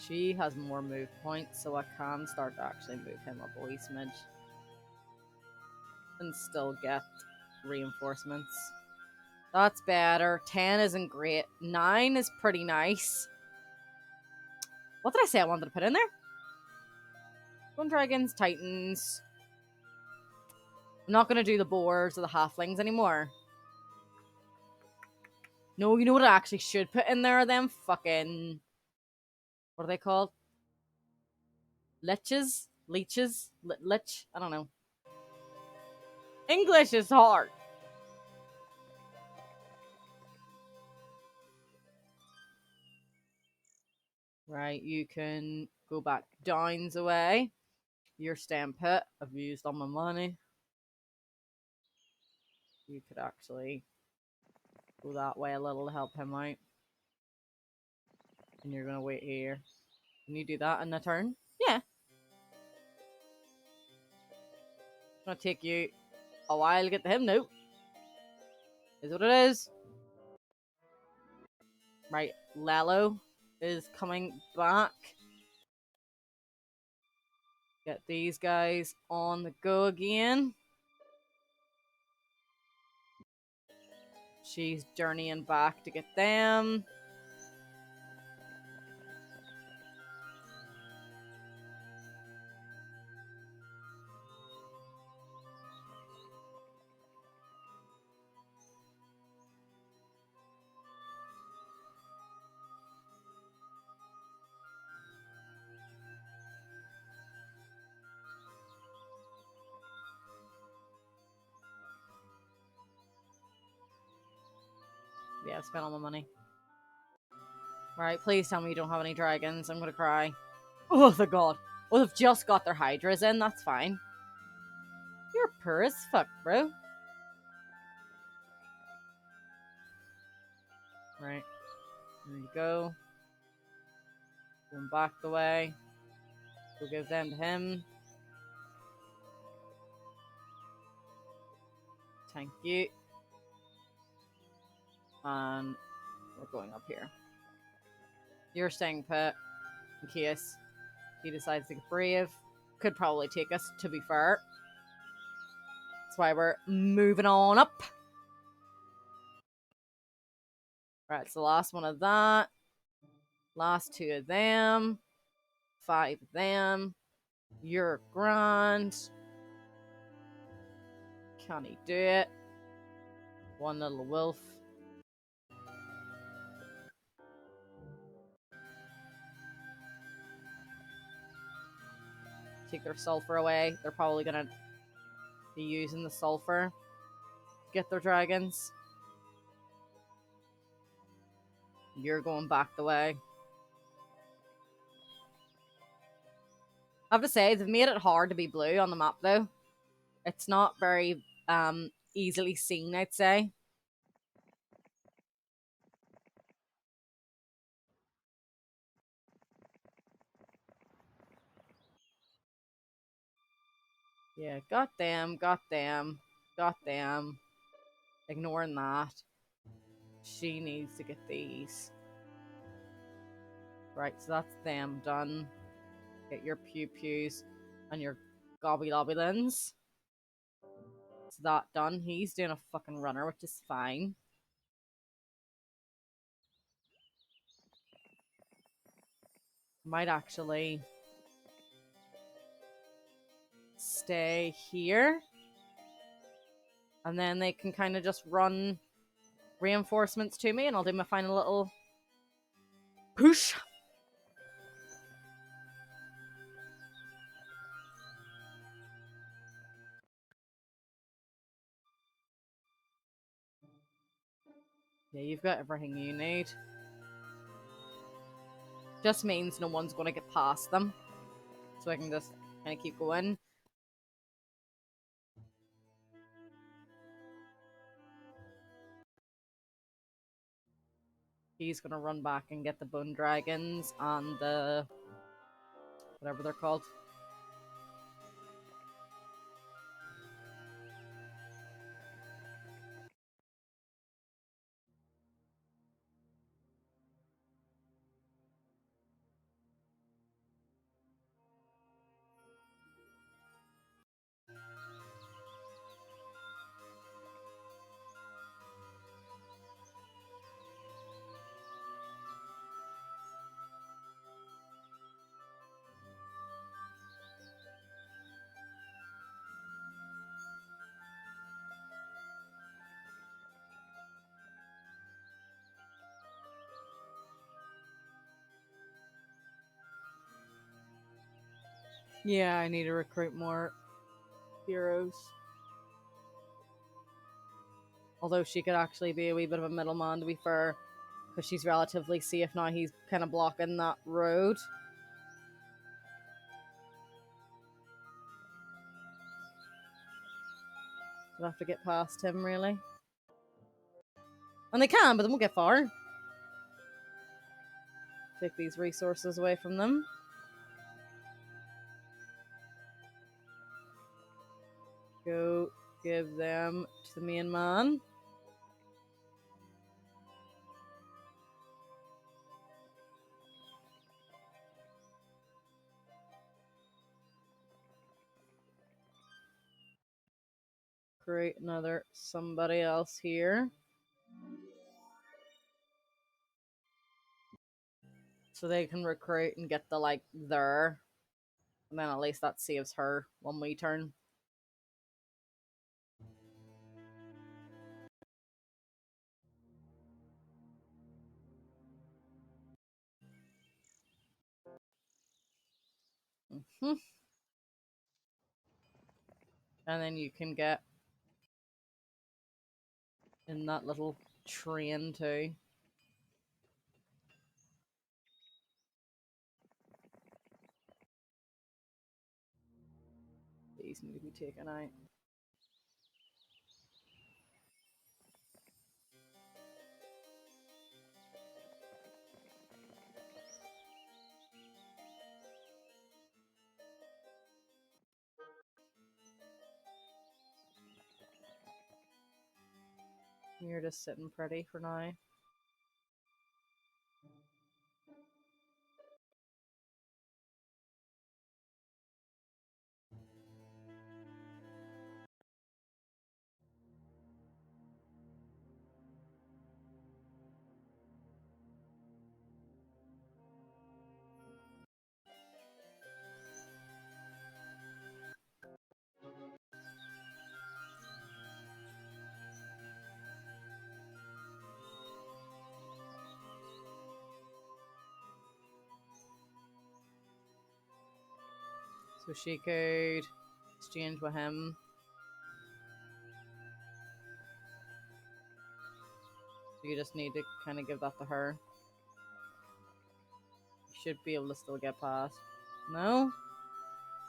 She has more move points, so I can start to actually move him up a wee smidge. And still get reinforcements. That's better. 10 isn't great. 9 is pretty nice. What did I say I wanted to put in there? One dragons, titans. I'm not going to do the boars or the halflings anymore. No, you know what I actually should put in there? Them fucking... What are they called? Leeches? Leeches? Lich? I don't know. English is hard. Right, you can go back Downs away. You're staying put. I've used all my money. You could actually go that way a little to help him out. And you're going to wait here. Can you do that in a turn? Yeah. It's going to take you a while to get to him now. Is what it is. Right, Lalo is coming back. Get these guys on the go again. She's journeying back to get them. Yeah, I've spent all my money. Right, please tell me you don't have any dragons. I'm gonna cry. Oh, the god. Well, they've just got their hydras in. That's fine. You're poor as fuck, bro. Right. There you go. Going back the way. We'll give them to him. Thank you. And we're going up here. You're staying put in case he decides to get brave. Could probably take us, to be fair. That's why we're moving on up. Right, so last one of that. Last 2 of them. 5 of them. You're grand. Can he do it? One little wolf. Take their sulfur away. They're probably gonna be using the sulfur to get their dragons. You're going back the way. I have to say, they've made it hard to be blue on the map, though. It's not very easily seen, I'd say. Yeah, got them, got them, got them. Ignoring that. She needs to get these. Right, so that's them done. Get your pew-pews and your gobby-lobbylins. That's that done. He's doing a fucking runner, which is fine. Might actually stay here. And then they can kind of just run reinforcements to me, and I'll do my final little push. Yeah, you've got everything you need. Just means no one's going to get past them. So I can just kind of keep going. He's going to run back and get the bone dragons and the... whatever they're called. Yeah, I need to recruit more heroes. Although she could actually be a wee bit of a middleman, to be fair, because she's relatively safe now. He's kind of blocking that road. We'll have to get past him, really. And they can, but they won't get far. Take these resources away from them. Go give them to the main man. Create another somebody else here. So they can recruit and get the, like, there. And then at least that saves her one wee turn. And then you can get in that little train too. These need to be taken out. You're just sitting pretty for now. So she could exchange with him. So you just need to kind of give that to her. You should be able to still get past. No?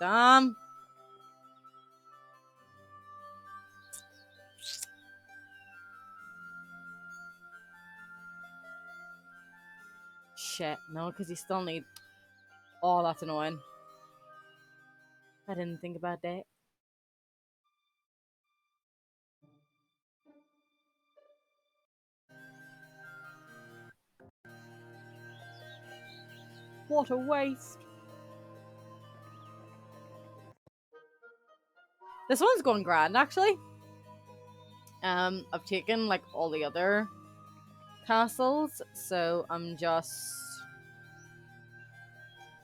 Damn! Shit, no, because you still need... Oh, that's annoying. I didn't think about that. What a waste. This one's going grand, actually. I've taken, like, all the other castles, so I'm just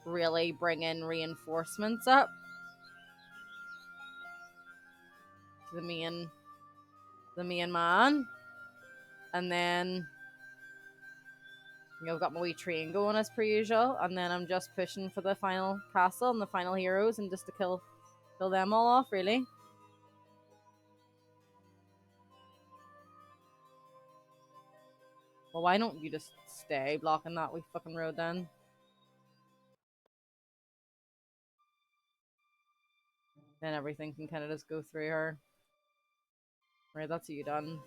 really bringing reinforcements up to the main man. And then I've got my wee train going as per usual, and then I'm just pushing for the final castle and the final heroes, and just to kill them all off, really. Well, why don't you just stay blocking that wee fucking road then? Then everything can kind of just go through her. Right, that's you done.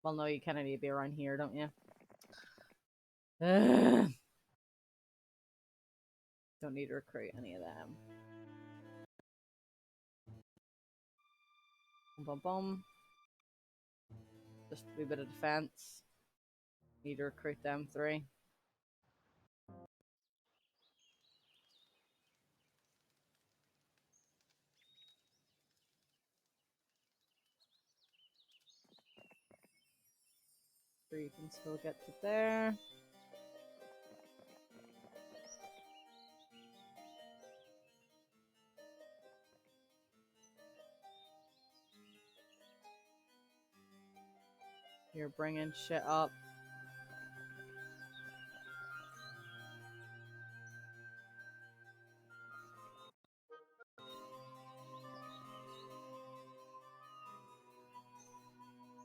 Well, no, you kind of need to be around here, don't you? Ugh. Don't need to recruit any of them. Bum bum bum. Just a wee bit of defense. Need to recruit them 3. So you can still get to there. You're bringing shit up.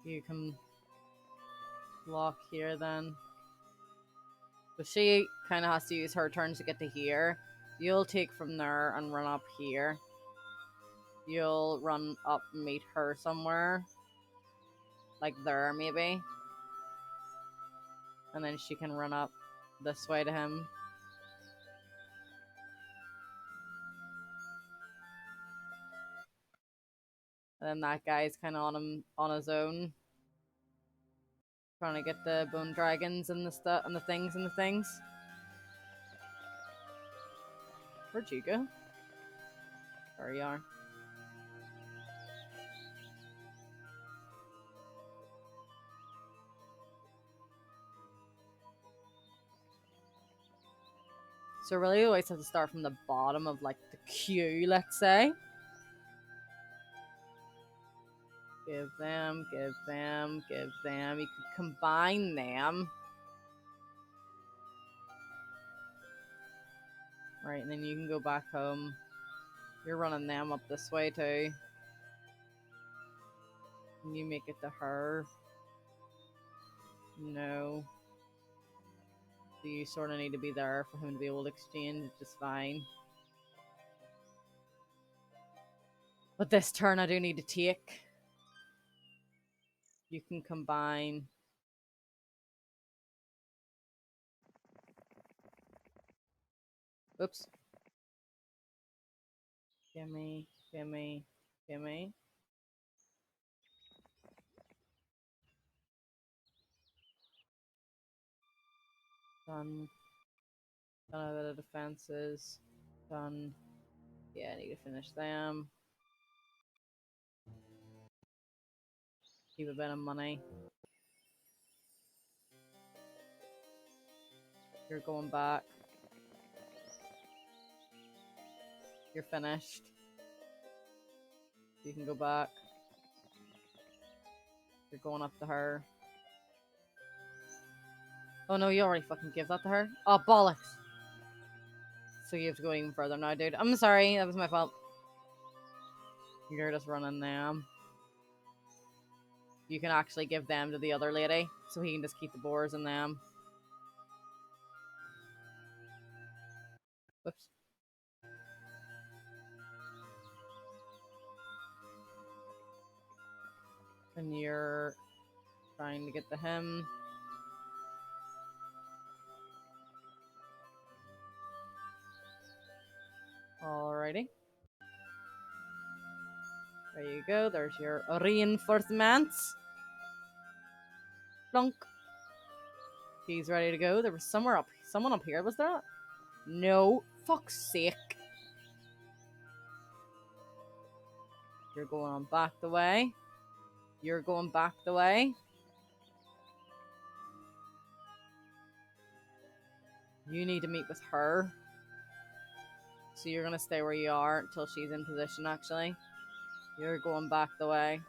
You can block here then. So she kind of has to use her turns to get to here. You'll take from there and run up here. You'll run up and meet her somewhere. Like there, maybe. And then she can run up this way to him. And then that guy's kind of on his own. Trying to get the bone dragons and the stuff and the things. Where'd you go? There you are. So really you always have to start from the bottom of like the queue, let's say. Give them. You could combine them. Right, and then you can go back home. You're running them up this way too. Can you make it to her? No. So you sort of need to be there for him to be able to exchange, which is fine. But this turn I do need to take. You can combine. Oops. Gimme. Done. Done a bit of defenses. Done. Yeah, I need to finish them. Keep a bit of money. You're going back. You're finished. You can go back. You're going up to her. Oh no, you already fucking gave that to her? Oh, bollocks. So you have to go even further now, dude. I'm sorry, that was my fault. You're just running them. You can actually give them to the other lady, so he can just keep the boars in them. Whoops. And you're trying to get to him. Alrighty. There you go. There's your reinforcements. Plunk. He's ready to go. There was someone up here, was there? No. Fuck's sake. You're going on back the way. You're going back the way. You need to meet with her. So you're going to stay where you are until she's in position, actually. You're going back the way.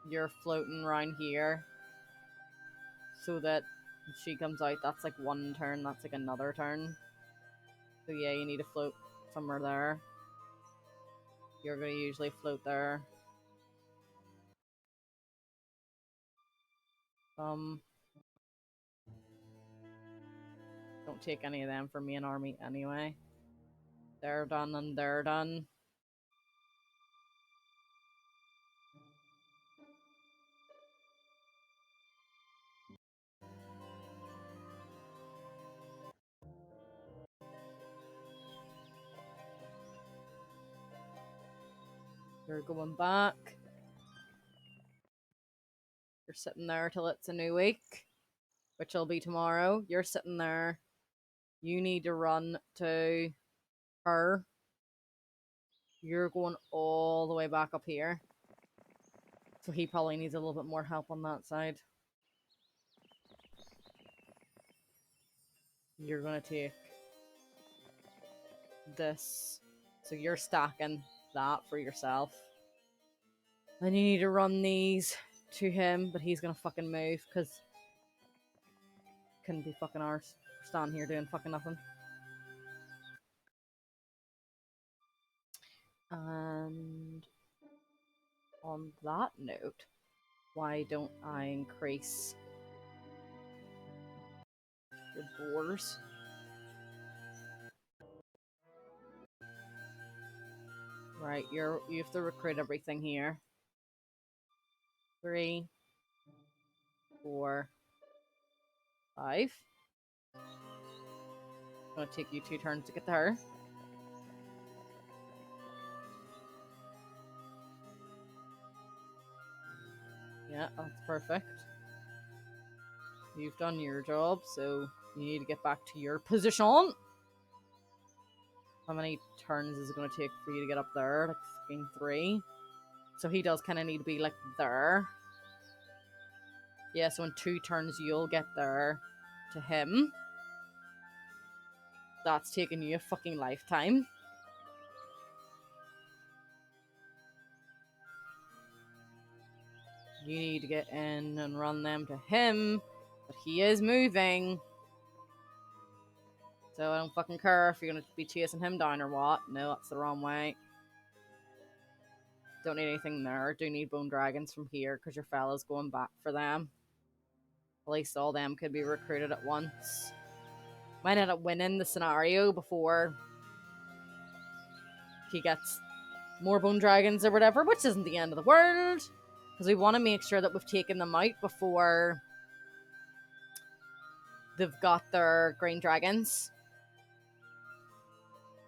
You're floating around here. So that if she comes out, that's like one turn, that's like another turn. So yeah, you need to float somewhere there. You're gonna usually float there. Don't take any of them for main army anyway. They're done and they're done. You're going back. You're sitting there till it's a new week, which will be tomorrow. You're sitting there. You need to run to her. You're going all the way back up here. So he probably needs a little bit more help on that side. You're going to take this. So you're stacking that for yourself. Then you need to run these to him, but he's going to fucking move because couldn't be fucking ours. Standing here doing fucking nothing. And on that note, why don't I increase your boars? Right, you have to recruit everything here. 3, 4, 5. It's gonna take you 2 turns to get to her. Yeah, that's perfect. You've done your job, so you need to get back to your position. How many turns is it going to take for you to get up there? Like fucking 3. So he does kind of need to be like there. Yeah, so in 2 turns you'll get there to him. That's taking you a fucking lifetime. You need to get in and run them to him. But he is moving. So I don't fucking care if you're going to be chasing him down or what. No, that's the wrong way. Don't need anything there. Do need bone dragons from here because your fella's going back for them. At least all them could be recruited at once. Might end up winning the scenario before he gets more bone dragons or whatever, which isn't the end of the world. Because we want to make sure that we've taken them out before they've got their green dragons.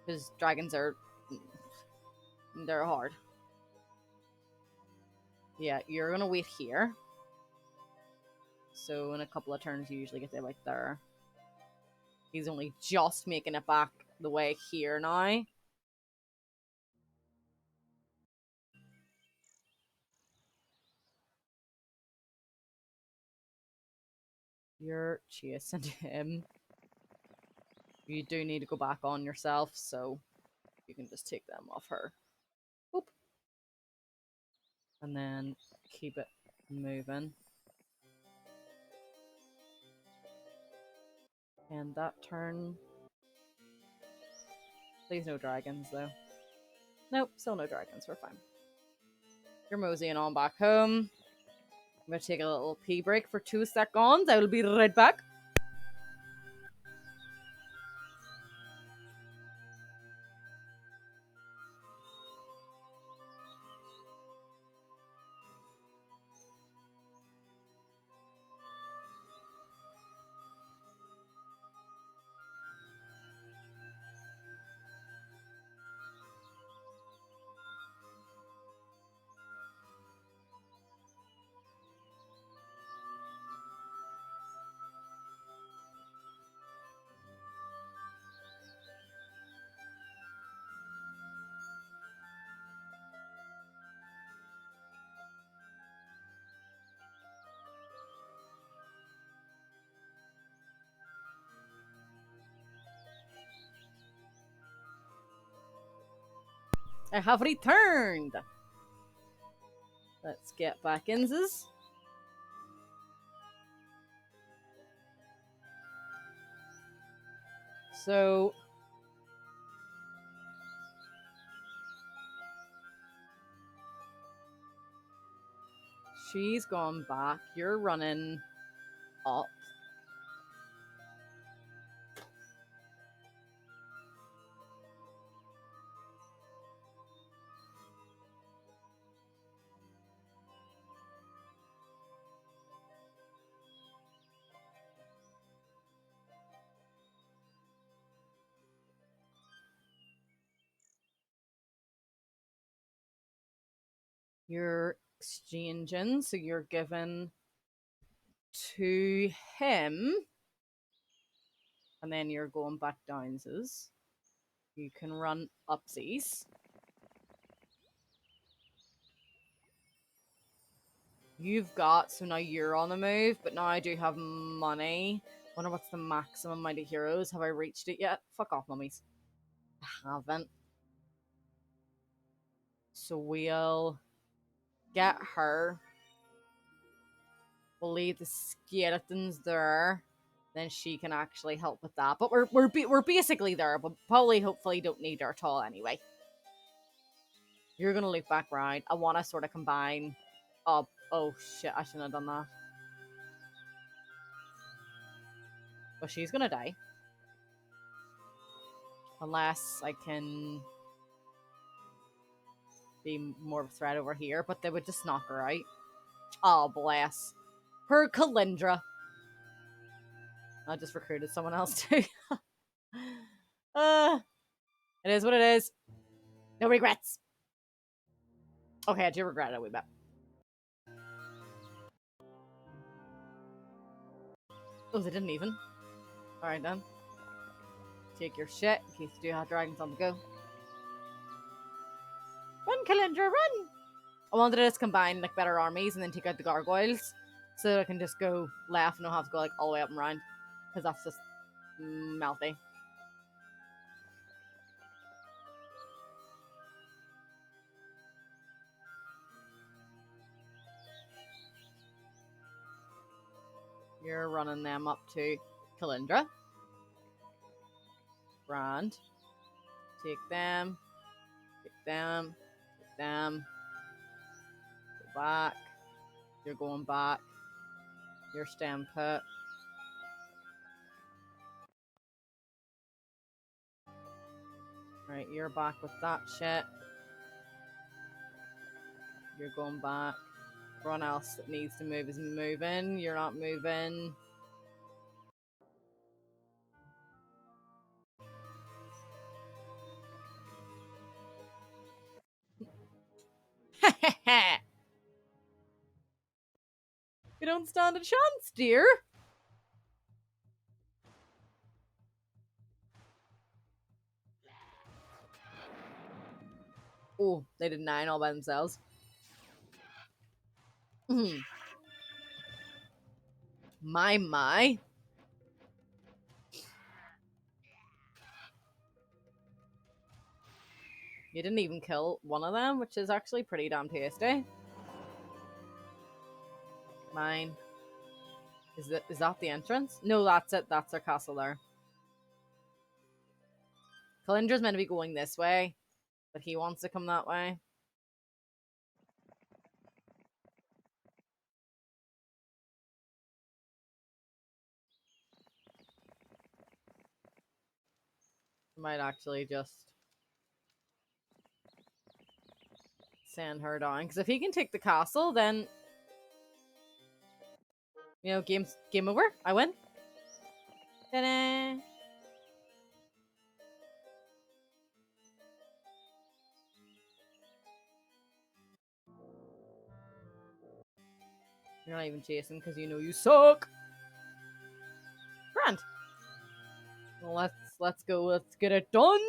Because dragons are... they're hard. Yeah, you're going to wait here. So in a couple of turns you usually get them right there. He's only just making it back the way here now. You're chasing him. You do need to go back on yourself, so you can just take them off her. Oop. And then keep it moving. And that turn... please no dragons, though. Nope, still no dragons. We're fine. You're moseying on back home. I'm going to take a little pee break for 2 seconds. I will be right back. I have returned. Let's get back in this. So she's gone back. You're running up. You're exchanging, so you're given to him, and then you're going back downsies. You can run upsies. You've got, so now you're on the move, but now I do have money. Wonder what's the maximum amount of heroes. Have I reached it yet? Fuck off, mummies. I haven't. So we'll get her. We'll leave the skeletons there. Then she can actually help with that. But we're basically there, but probably hopefully don't need her at all anyway. You're gonna loop back round. I wanna sort of combine up. Oh shit, I shouldn't have done that. But she's gonna die. Unless I can be more of a threat over here, but they would just knock her out. Oh, bless. Her Kalindra. I just recruited someone else too. It is what it is. No regrets. Okay, I do regret it a wee bit. Oh, they didn't even. Alright then. Take your shit in case you do have dragons on the go. Run, Kalindra, run! I wanted to just combine like better armies and then take out the gargoyles so that I can just go left and not have to go like all the way up and round. Because that's just melty. You're running them up to Kalindra. Brand. Take them. Take them. Take them. Go back. You're going back. You're staying put. Right, you're back with that shit. You're going back. Everyone else that needs to move is moving. You're not moving. You don't stand a chance, dear. Oh, they did 9 all by themselves. My. You didn't even kill one of them, which is actually pretty damn tasty. Mine. Is that the entrance? No, that's it. That's their castle there. Kalindra's meant to be going this way, but he wants to come that way. I might actually just send her down. Because if he can take the castle, then you know, game over. I win. Ta-da! You're not even chasing because you know you suck. Grand. Well, let's go. Let's get it done.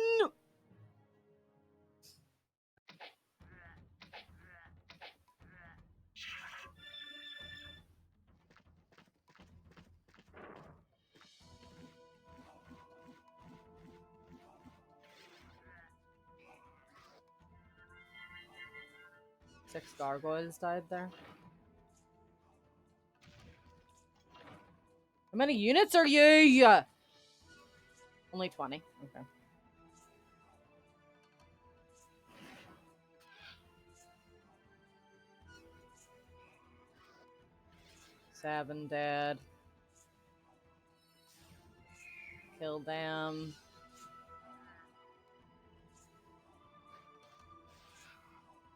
6 gargoyles died there. How many units are you? Only 20. Okay. Seven dead. Kill them.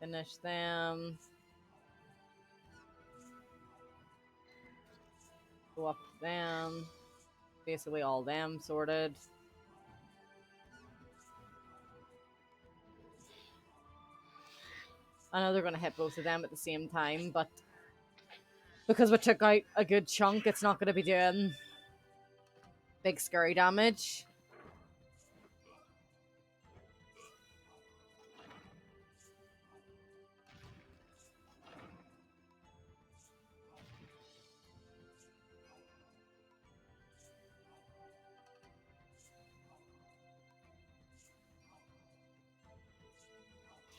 Finish them. Go up to them. Basically all them sorted. I know they're going to hit both of them at the same time, but because we took out a good chunk, it's not going to be doing big scary damage.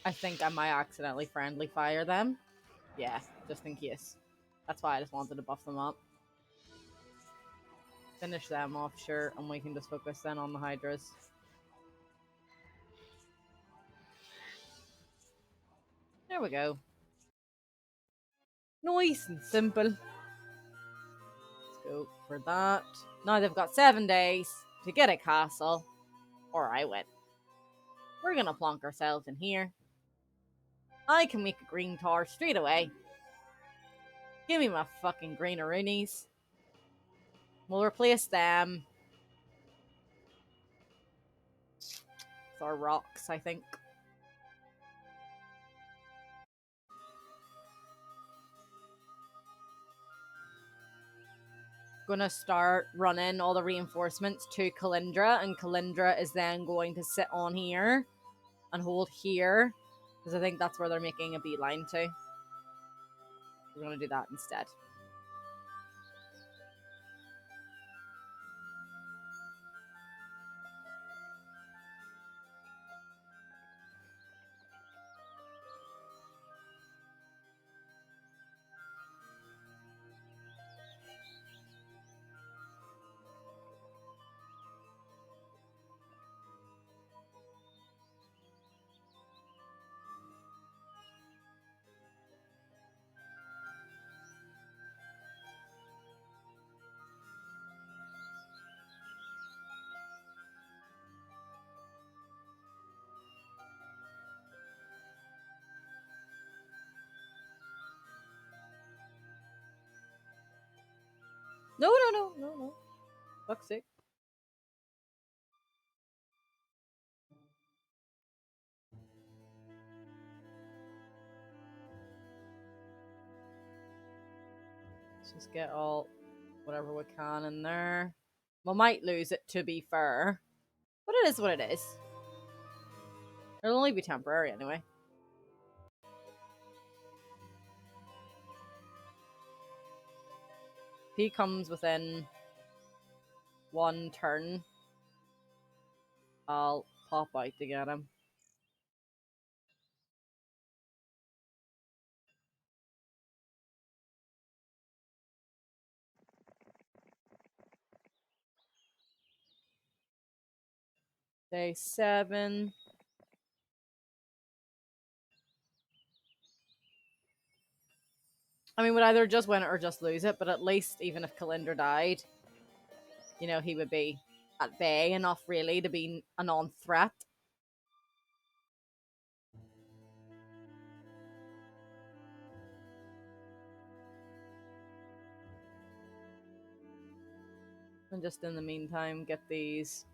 I think I might accidentally friendly fire them. Yeah, just in case. That's why I just wanted to buff them up. Finish them off, sure, and we can just focus then on the Hydras. There we go. Nice and simple. Let's go for that. Now they've got 7 days to get a castle, or I win. We're gonna plonk ourselves in here. I can make a green tar straight away. Give me my fucking greeneroonies. We'll replace them with our rocks, I think. Gonna start running all the reinforcements to Kalindra, and Kalindra is then going to sit on here and hold here, because I think that's where they're making a beeline to. We're gonna do that instead. No. Fuck's sake. Let's just get all whatever we can in there. We might lose it, to be fair, but it is what it is. It'll only be temporary anyway. If he comes within 1 turn, I'll pop out to get him. Day 7. I mean, we'd either just win it or just lose it, but at least even if Kalindra died, you know, he would be at bay enough, really, to be a non-threat. And just in the meantime, get these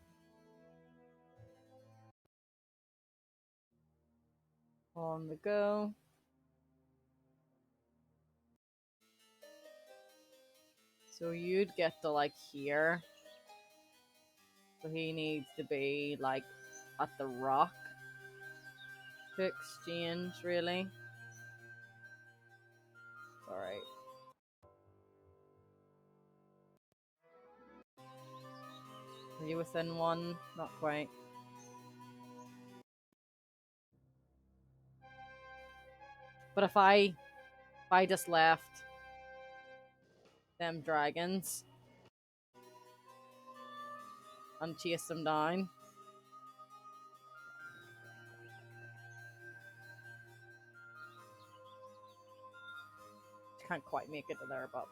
on the go. So you'd get to, like, here. So he needs to be, like, at the rock to exchange, really. Alright. Are you within 1? Not quite. But if I just left them dragons and chased them down, can't quite make it to there, but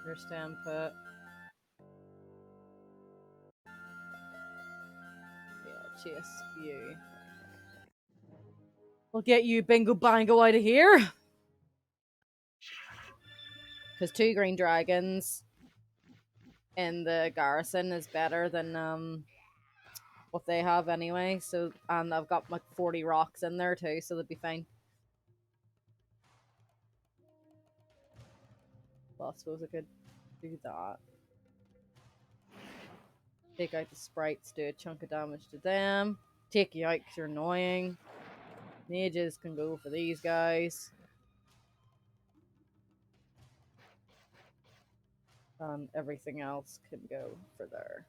your stand put. Yeah, I'll chase you. We'll get you bingo bango out of here. Because 2 green dragons in the garrison is better than what they have anyway. So, and I've got like 40 rocks in there too, so they'll be fine. Well, I suppose I could do that. Take out the sprites, do a chunk of damage to them. Take you out because you're annoying. Mages can go for these guys. And everything else can go for there.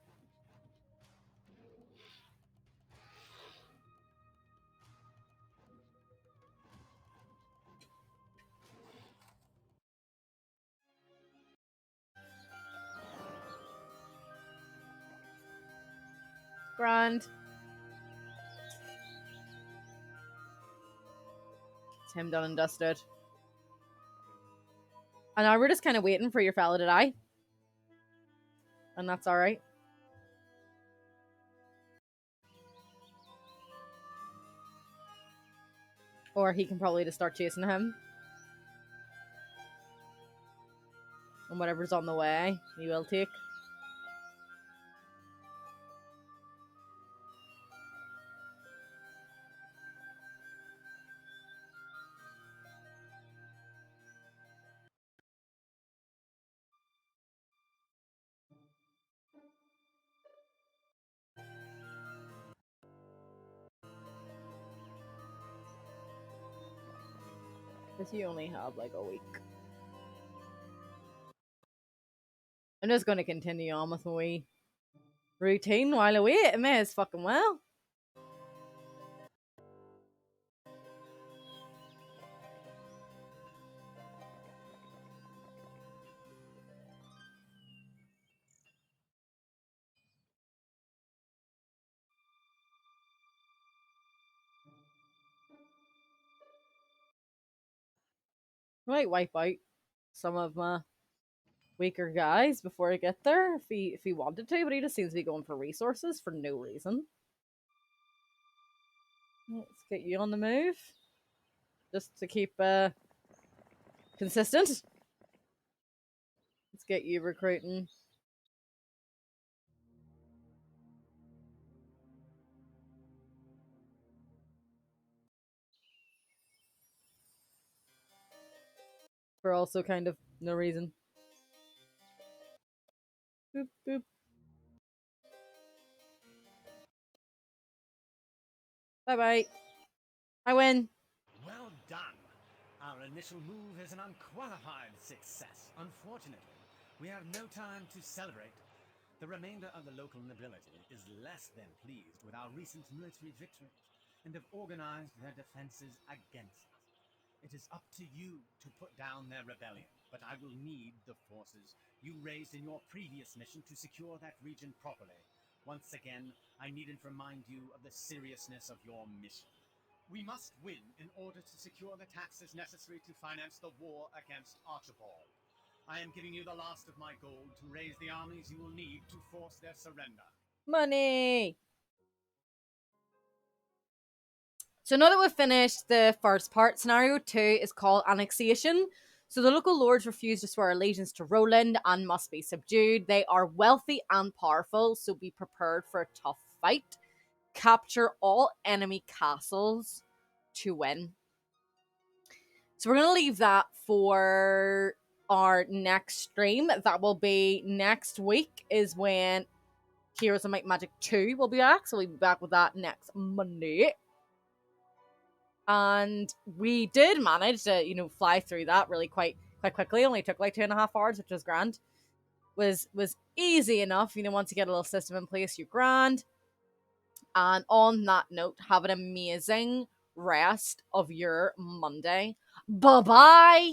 Grand. It's him done and dusted. And now we're just kind of waiting for your fella to die. And that's alright. Or he can probably just start chasing him. And whatever's on the way, he will take. Because you only have like a week. I'm just going to continue on with my wee routine while I wait. It may as fucking well. I might wipe out some of my weaker guys before I get there if he wanted to, but he just seems to be going for resources for no reason. Let's get you on the move. Just to keep consistent. Let's get you recruiting. For also kind of no reason. Boop, boop. Bye-bye. I win. Well done. Our initial move is an unqualified success. Unfortunately, we have no time to celebrate. The remainder of the local nobility is less than pleased with our recent military victories and have organized their defenses against us. It is up to you to put down their rebellion, but I will need the forces you raised in your previous mission to secure that region properly. Once again, I needn't remind you of the seriousness of your mission. We must win in order to secure the taxes necessary to finance the war against Archibald. I am giving you the last of my gold to raise the armies you will need to force their surrender. Money! So now that we've finished the first part, scenario 2 is called annexation. So the local lords refuse to swear allegiance to Roland and must be subdued. They are wealthy and powerful, so be prepared for a tough fight. Capture all enemy castles to win. So we're going to leave that for our next stream. That will be next week is when Heroes of Might and Magic 2 will be back. So we'll be back with that next Monday. and we did manage to, fly through that really quite quickly. Only took like 2.5 hours, which was grand. Was easy enough. Once you get a little system in place, you're grand. And on that note, have an amazing rest of your Monday. Bye bye.